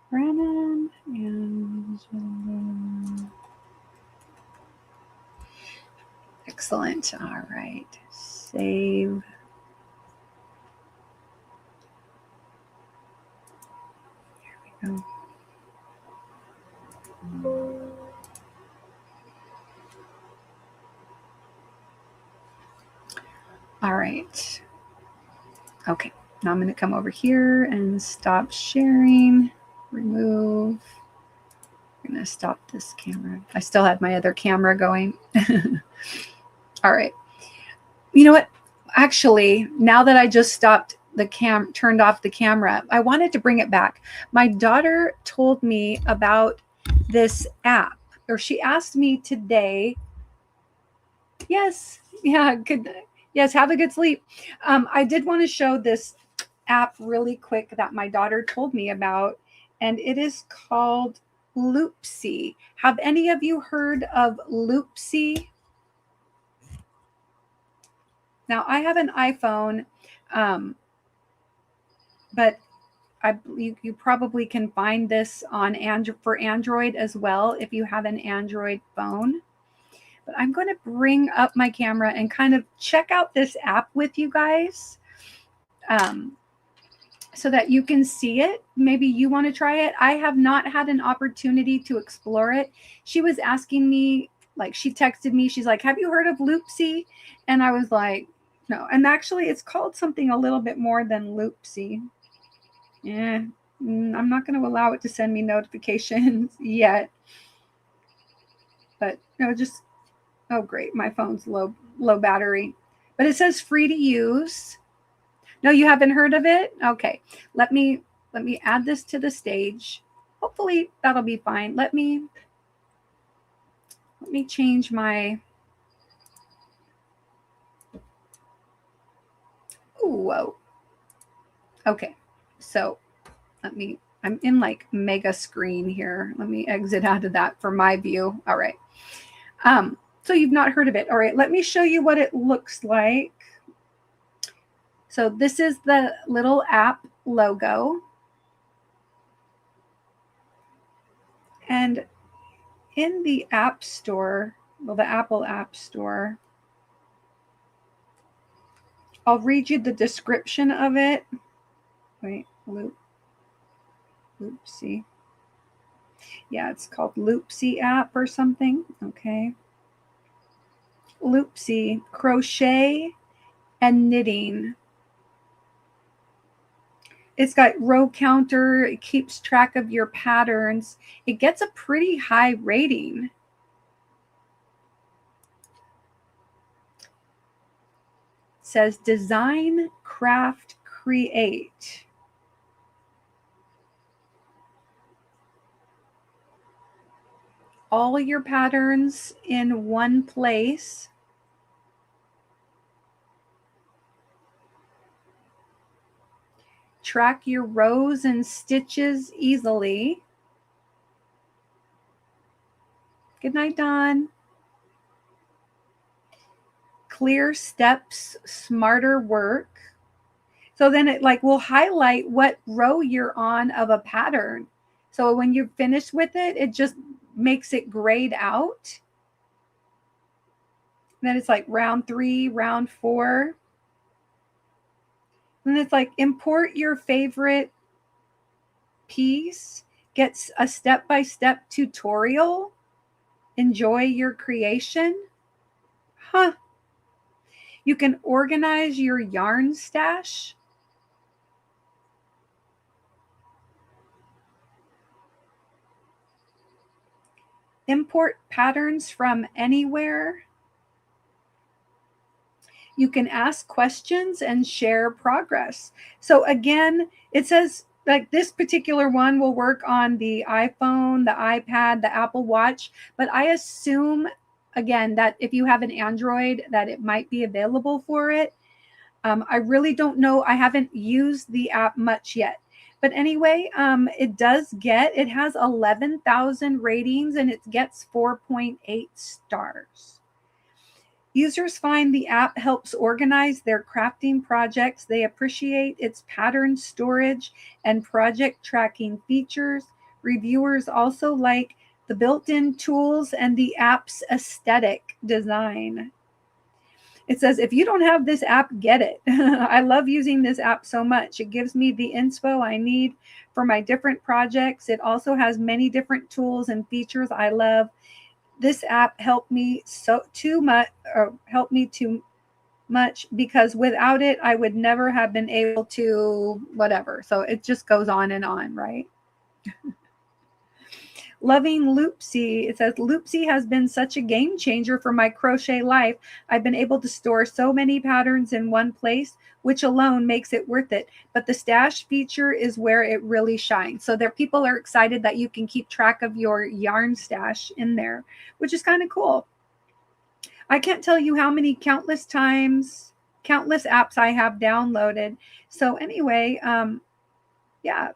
Brennan, Angela. Excellent. All right, save. Here we go. All right. Okay. Now I'm going to come over here and stop sharing. Remove. I'm going to stop this camera. I still had my other camera going. All right. You know what? Actually, now that I just stopped the turned off the camera, I wanted to bring it back. My daughter told me about this app, or she asked me today. Yes, yeah, good. Yes, have a good sleep. I did want to show this app really quick that my daughter told me about, and it is called Loopsy. Have any of you heard of Loopsy? Now, I have an iPhone, but you probably can find this on for Android as well if you have an Android phone. But I'm going to bring up my camera and kind of check out this app with you guys, so that you can see it. Maybe you want to try it. I have not had an opportunity to explore it. She was asking me, like, she texted me, she's like, have you heard of Loopsy? And I was like, no. And actually, it's called something a little bit more than Loopsy. Yeah, I'm not going to allow it to send me notifications yet. But no, just, oh great, my phone's low battery. But it says free to use. No, you haven't heard of it? Okay. Let me add this to the stage. Hopefully that'll be fine. Let me change my, whoa. Okay. So I'm in like mega screen here. Let me exit out of that for my view. All right. So you've not heard of it. All right. Let me show you what it looks like. So this is the little app logo. And in the App Store, well, the Apple App Store, I'll read you the description of it. Wait, Loopsy. Yeah, it's called Loopsy app or something. Okay. Loopsy, crochet and knitting. It's got row counter. It keeps track of your patterns. It gets a pretty high rating. It says design, craft, create. All your patterns in one place. Track your rows and stitches easily. Good night, Dawn. Clear steps, smarter work. So then it like will highlight what row you're on of a pattern. So when you're finished with it, it just makes it grayed out. Then it's like round 3, round 4. And it's like import your favorite piece, gets a step-by-step tutorial. Enjoy your creation. Huh. You can organize your yarn stash. Import patterns from anywhere. You can ask questions and share progress. So again, it says like this particular one will work on the iPhone, the iPad, the Apple Watch, but I assume again that if you have an Android that it might be available for it. I really don't know. I haven't used the app much yet. But anyway, it has 11,000 ratings and it gets 4.8 stars. Users find the app helps organize their crafting projects. They appreciate its pattern storage and project tracking features. Reviewers also like the built-in tools and the app's aesthetic design. It says, if you don't have this app, get it. I love using this app so much. It gives me the inspo I need for my different projects. It also has many different tools and features I love. This app helped me to much because without it, I would never have been able to whatever. So it just goes on and on, right? Loving Loopsy, it says, Loopsy has been such a game changer for my crochet life. I've been able to store so many patterns in one place, which alone makes it worth it. But the stash feature is where it really shines. So there, people are excited that you can keep track of your yarn stash in there, which is kind of cool. I can't tell you how many countless apps I have downloaded. So anyway, yeah,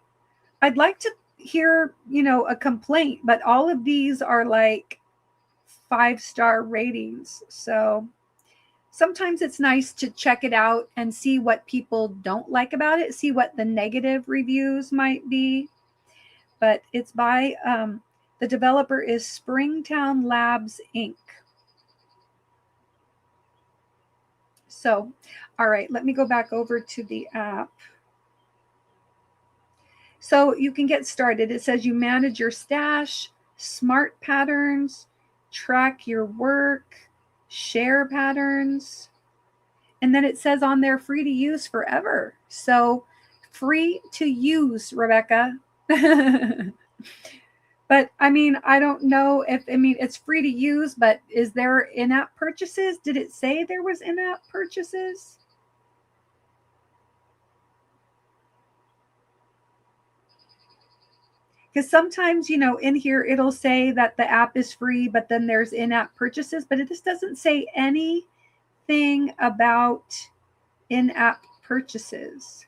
I'd like to hear, a complaint, but all of these are like 5-star ratings. So sometimes it's nice to check it out and see what people don't like about it, see what the negative reviews might be. But it's by, the developer is Springtown Labs Inc. So, all right, let me go back over to the app. So you can get started. It says you manage your stash, smart patterns, track your work, share patterns. And then it says on there, free to use forever. So free to use, Rebecca. But I mean, I don't know if, it's free to use, but is there in-app purchases? Did it say there was in-app purchases? Because sometimes, in here, it'll say that the app is free, but then there's in-app purchases, but it just doesn't say anything about in-app purchases.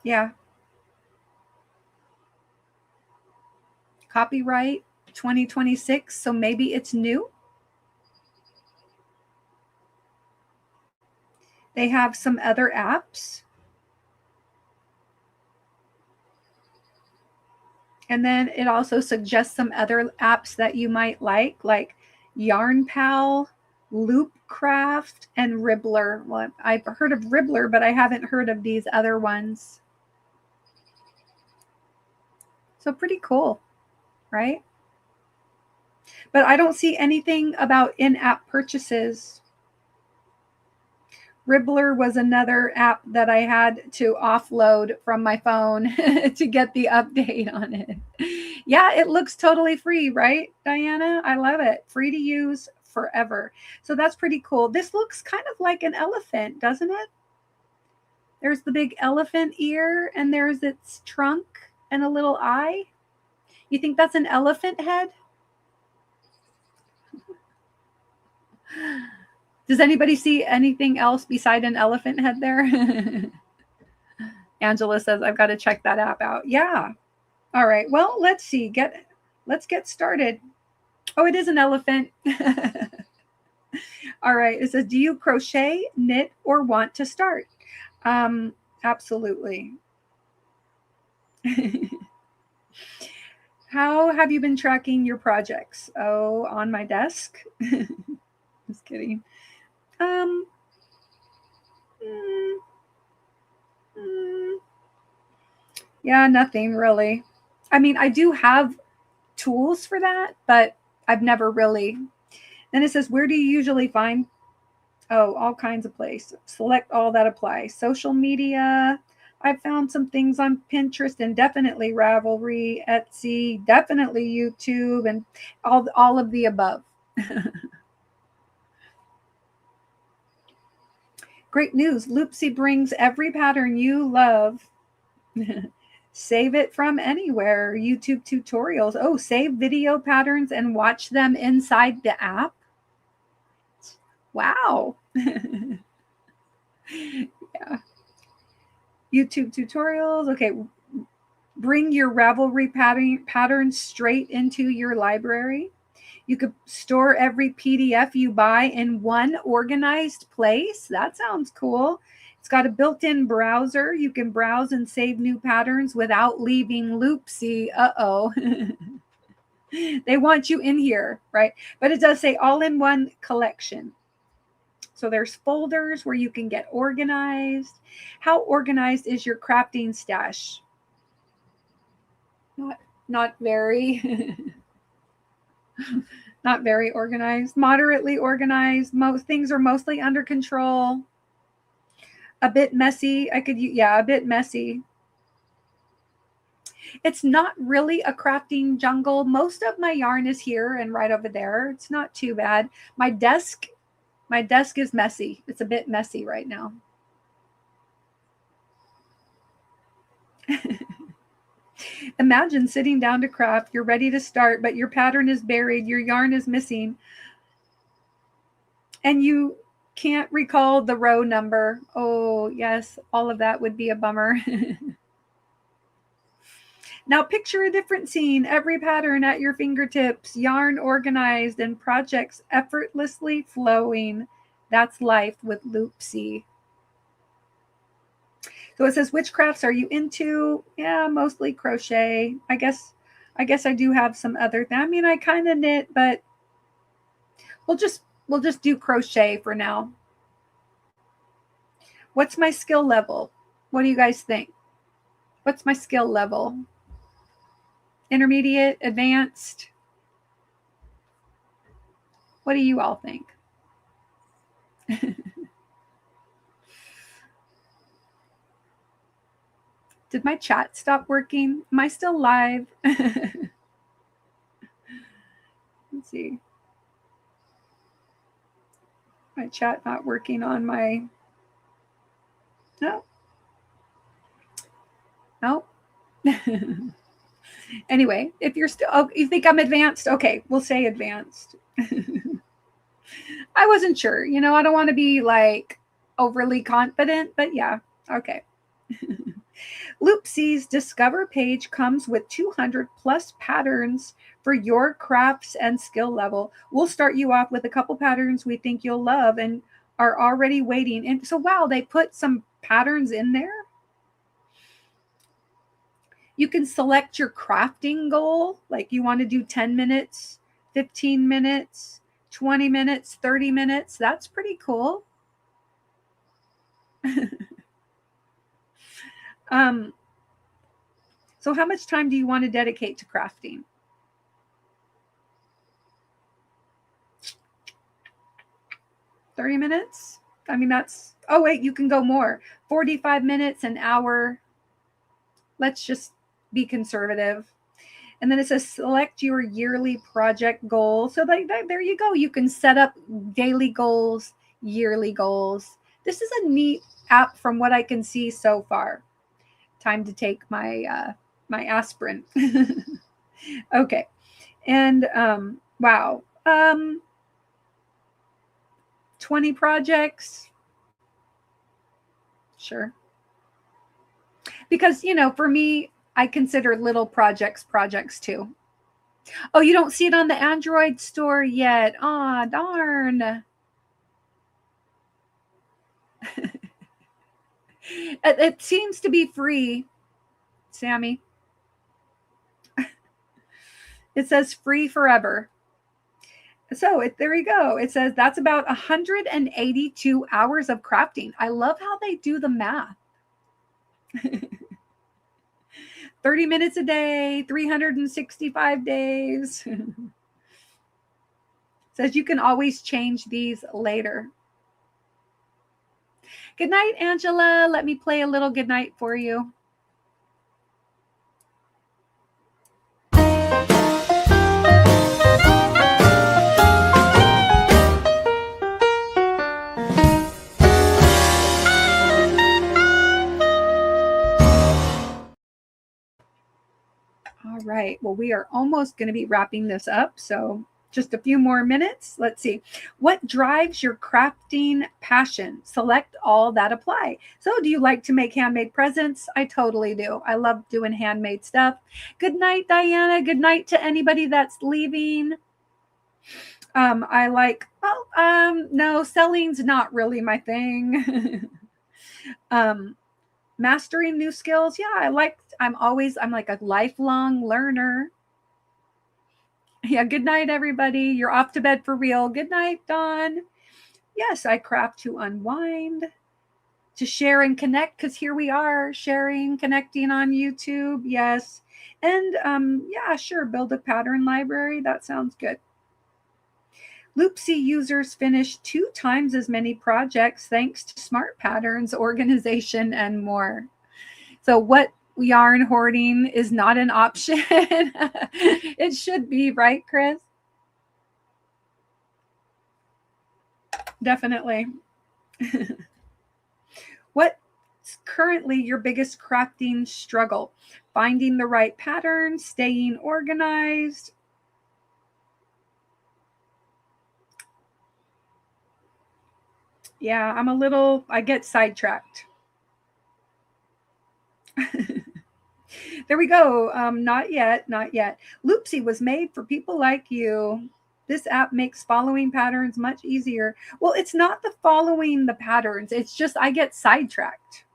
Yeah. Copyright 2026, so maybe it's new. They have some other apps. And then it also suggests some other apps that you might like Yarn Pal, Loopcraft, and Ribbler. Well, I've heard of Ribbler, but I haven't heard of these other ones. So pretty cool, right? But I don't see anything about in-app purchases. Ribbler was another app that I had to offload from my phone to get the update on it. Yeah, it looks totally free, right, Diana? I love it. Free to use forever. So that's pretty cool. This looks kind of like an elephant, doesn't it? There's the big elephant ear, and there's its trunk and a little eye. You think that's an elephant head? Does anybody see anything else beside an elephant head there? Angela says, I've got to check that app out. Yeah. All right. Well, let's see. Let's get started. Oh, it is an elephant. All right. It says, do you crochet, knit, or want to start? Absolutely. How have you been tracking your projects? Oh, on my desk. Just kidding. Yeah, nothing really. I mean, I do have tools for that, but I've never really. Then it says, where do you usually find? Oh, all kinds of places. Select all that apply. Social media. I've found some things on Pinterest and definitely Ravelry, Etsy, definitely YouTube, and all of the above. Great news. Loopsy brings every pattern you love. Save it from anywhere. YouTube tutorials. Oh, save video patterns and watch them inside the app. Wow. Yeah. YouTube tutorials. Okay. Bring your Ravelry patterns straight into your library. You could store every PDF you buy in one organized place. That sounds cool. It's got a built-in browser. You can browse and save new patterns without leaving Loopsy. Uh-oh. They want you in here, right? But it does say all-in-one collection. So there's folders where you can get organized. How organized is your crafting stash? Not very. Not very organized, moderately organized. Most things are mostly under control. A bit messy. A bit messy. It's not really a crafting jungle. Most of my yarn is here and right over there. It's not too bad. My desk is messy. It's a bit messy right now. Imagine sitting down to craft. You're ready to start, but your pattern is buried. Your yarn is missing. And you can't recall the row number. Oh, yes, all of that would be a bummer. Now picture a different scene, every pattern at your fingertips, yarn organized and projects effortlessly flowing. That's life with Loopsy. So it says, which crafts are you into? Yeah, mostly crochet. I guess I do have some other I mean, I kind of knit, but we'll just do crochet for now. What's my skill level? What do you guys think? What's my skill level? Intermediate, advanced? What do you all think? Did my chat stop working? Am I still live? Let's see. My chat not working on my... No. No. Anyway, if you're still... Oh, you think I'm advanced? Okay, we'll say advanced. I wasn't sure. You know, I don't want to be like overly confident, but yeah. Okay. Loopsy's Discover page comes with 200 plus patterns for your crafts and skill level. We'll start you off with a couple patterns we think you'll love and are already waiting. And so, wow, they put some patterns in there. You can select your crafting goal, like you want to do 10 minutes, 15 minutes, 20 minutes, 30 minutes. That's pretty cool. So how much time do you want to dedicate to crafting? $30 minutes? I mean, that's, oh wait, you can go more. 45 minutes, an hour. Let's just be conservative. And then it says select your yearly project goal. So there you go. You can set up daily goals, yearly goals. This is a neat app from what I can see so far. Time to take my my aspirin. Okay. And wow. 20 projects. Sure. Because, you know, for me, I consider little projects too. Oh, you don't see it on the Android store yet. Ah, darn. It seems to be free, Sammy. It says free forever. So there you go. It says that's about 182 hours of crafting. I love how they do the math. 30 minutes a day, 365 days. Says you can always change these later. Good night, Angela. Let me play a little good night for you. All right. Well, we are almost going to be wrapping this up. So just a few more minutes. Let's see. What drives your crafting passion? Select all that apply. So do you like to make handmade presents? I totally do. I love doing handmade stuff. Good night, Diana. Good night to anybody that's leaving. I like, well, no, selling's not really my thing. Mastering new skills. Yeah, I'm like a lifelong learner. Yeah, good night, everybody. You're off to bed for real. Good night, Dawn. Yes, I craft to unwind, to share and connect, because here we are sharing, connecting on YouTube. Yes. And yeah, sure, build a pattern library. That sounds good. Loopsy users finish 2 times as many projects thanks to smart patterns, organization, and more. So what yarn hoarding is not an option. It should be, right, Chris? Definitely. What's currently your biggest crafting struggle? Finding the right pattern, staying organized. Yeah, I get sidetracked. There we go. Not yet, not yet. Loopsy was made for people like you. This app makes following patterns much easier. Well, it's not the following the patterns. It's just I get sidetracked.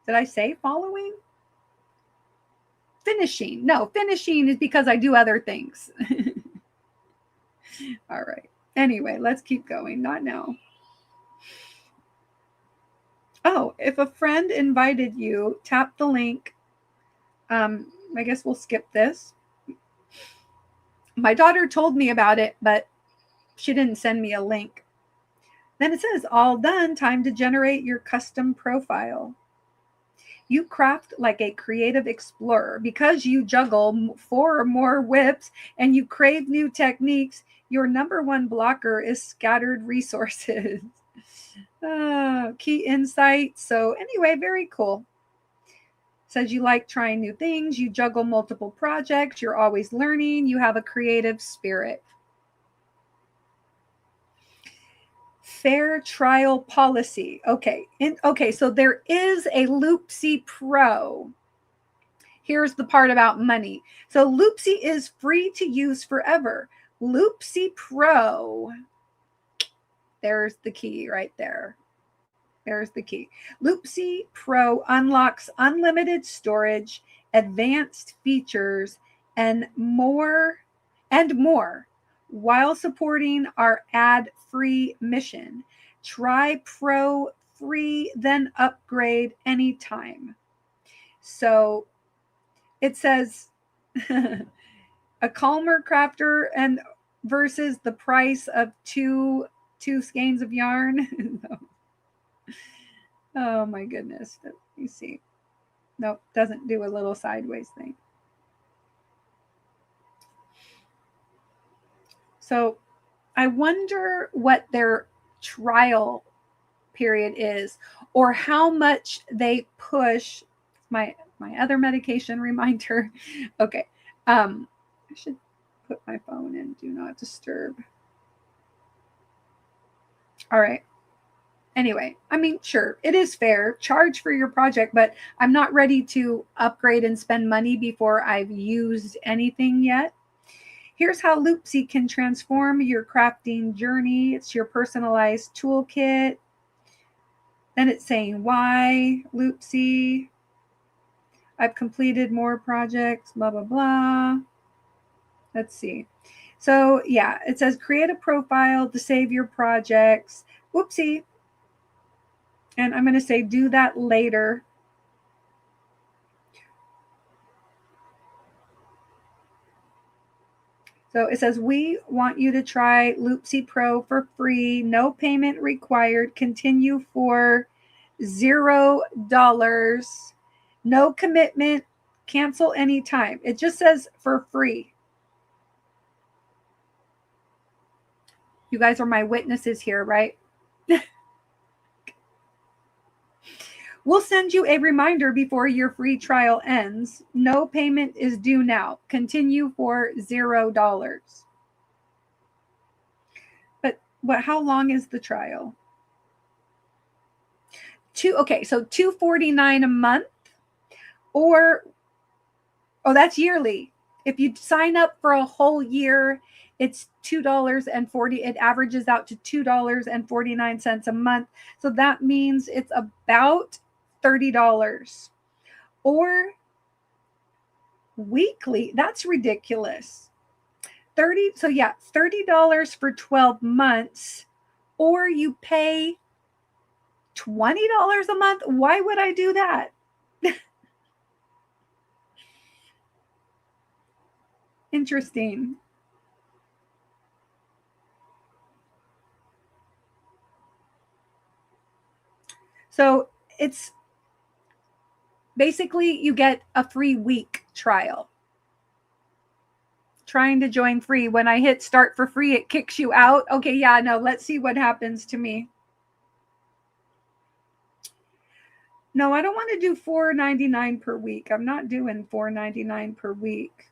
Did I say following? Finishing. No, finishing is because I do other things. All right. Anyway, let's keep going. Not now. Oh, if a friend invited you, tap the link. I guess we'll skip this. My daughter told me about it, but she didn't send me a link. Then it says, all done, time to generate your custom profile. You craft like a creative explorer. Because you juggle 4 or more whips and you crave new techniques, your number one blocker is scattered resources. Key insights. So anyway, very cool. Says you like trying new things, you juggle multiple projects, you're always learning, you have a creative spirit. Fair trial policy. Okay. So there is a Loopsy Pro. Here's the part about money. So Loopsy is free to use forever. Loopsy Pro. There's the key right there. There's the key. Loopsy Pro unlocks unlimited storage, advanced features, and more, while supporting our ad-free mission. Try Pro free, then upgrade anytime. So it says a calmer crafter and versus the price of two skeins of yarn. Oh my goodness. Let me see. Nope, doesn't do a little sideways thing. So I wonder what their trial period is or how much they push. My other medication reminder. Okay. I should put my phone in do not disturb. All right. Anyway, I mean, sure, it is fair. Charge for your project, but I'm not ready to upgrade and spend money before I've used anything yet. Here's how Loopsy can transform your crafting journey. It's your personalized toolkit. Then it's saying why Loopsy. I've completed more projects, blah, blah, blah. Let's see. So yeah, it says create a profile to save your projects. Whoopsie. And I'm going to say do that later. So it says, we want you to try Loopsy Pro for free. No payment required. Continue for $0. No commitment. Cancel anytime. It just says for free. You guys are my witnesses here, right? We'll send you a reminder before your free trial ends. No payment is due now. Continue for $0. But how long is the trial? Okay, so $249 a month, or that's yearly. If you sign up for a whole year, it's $2.40. It averages out to $2.49 a month. So that means it's about $30. Or weekly, that's ridiculous. $30 for 12 months, or you pay $20 a month. Why would I do that? Interesting. So it's basically you get a free week trial. Trying to join free. When I hit start for free, it kicks you out. Okay, yeah, no, let's see what happens to me. No, I don't want to do $4.99 per week. I'm not doing $4.99 per week.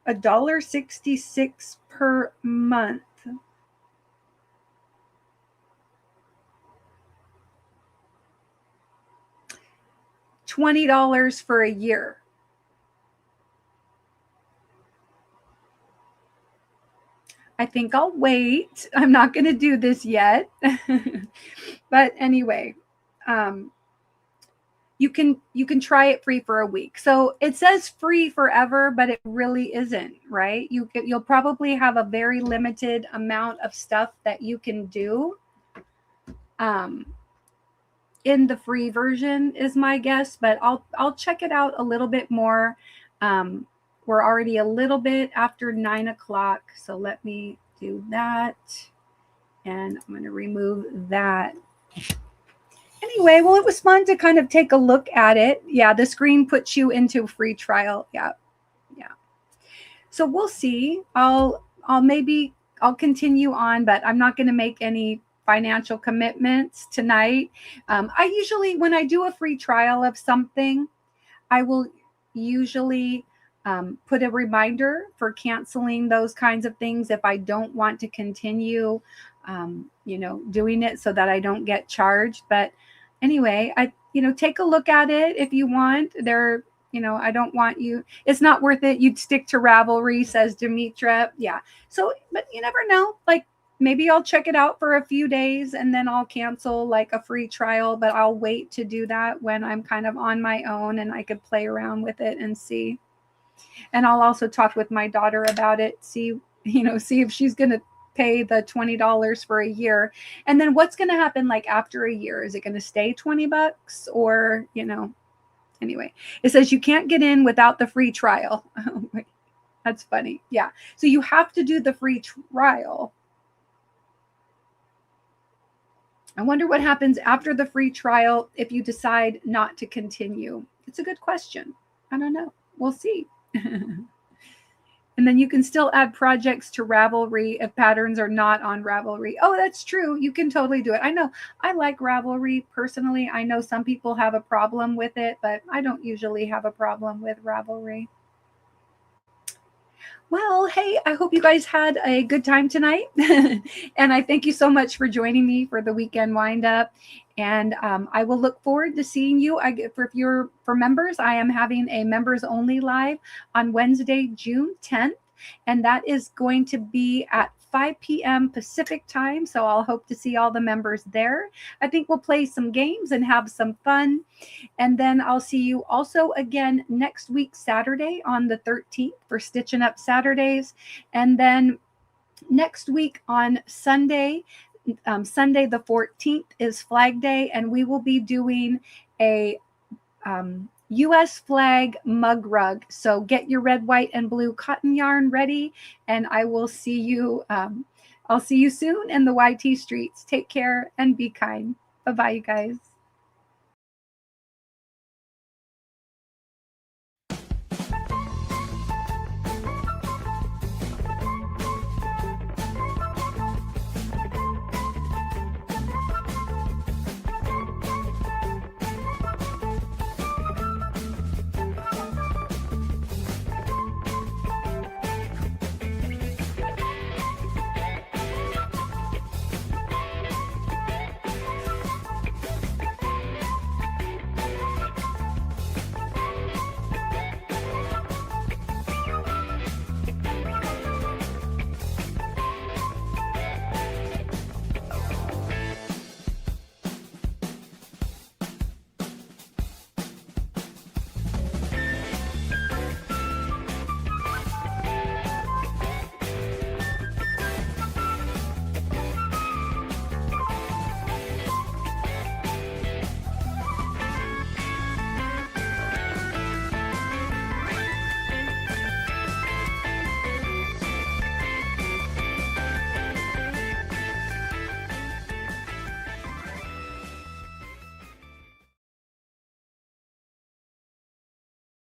$1.66 per month. $20 for a year. I think I'll wait. I'm not going to do this yet. But anyway, you can try it free for a week. So it says free forever, but it really isn't, right? You'll probably have a very limited amount of stuff that you can do. In the free version is my guess, but I'll check it out a little bit more. We're already a little bit after 9 o'clock, so let me do that, and I'm going to remove that. Anyway, well, it was fun to kind of take a look at it. Yeah, the screen puts you into a free trial. Yeah. So we'll see. I'll continue on, but I'm not going to make any financial commitments tonight. I usually, when I do a free trial of something, I will usually put a reminder for canceling those kinds of things if I don't want to continue, doing it so that I don't get charged. But anyway, take a look at it if you want. I don't want you. It's not worth it. You'd stick to Ravelry, says Demetra. Yeah. So, but you never know. Like, maybe I'll check it out for a few days and then I'll cancel like a free trial, but I'll wait to do that when I'm kind of on my own and I could play around with it and see. And I'll also talk with my daughter about it, see if she's going to pay the $20 for a year. And then what's going to happen like after a year? Is it going to stay $20 or, anyway, it says you can't get in without the free trial. That's funny. Yeah. So you have to do the free trial. I wonder what happens after the free trial if you decide not to continue. It's a good question. I don't know. We'll see. And then you can still add projects to Ravelry if patterns are not on Ravelry. Oh, that's true. You can totally do it. I know. I like Ravelry personally. I know some people have a problem with it, but I don't usually have a problem with Ravelry. Well, hey, I hope you guys had a good time tonight. And I thank you so much for joining me for the weekend wind up. And I will look forward to seeing you. For members, I am having a members only live on Wednesday, June 10th. And that is going to be at 5 p.m. Pacific time. So I'll hope to see all the members there. I think we'll play some games and have some fun. And then I'll see you also again next week, Saturday on the 13th for Stitching Up Saturdays. And then next week on Sunday, Sunday the 14th is Flag Day, and we will be doing a US flag mug rug. So get your red, white, and blue cotton yarn ready, and I will see you. I'll see you soon in the YT streets. Take care and be kind. Bye-bye, you guys.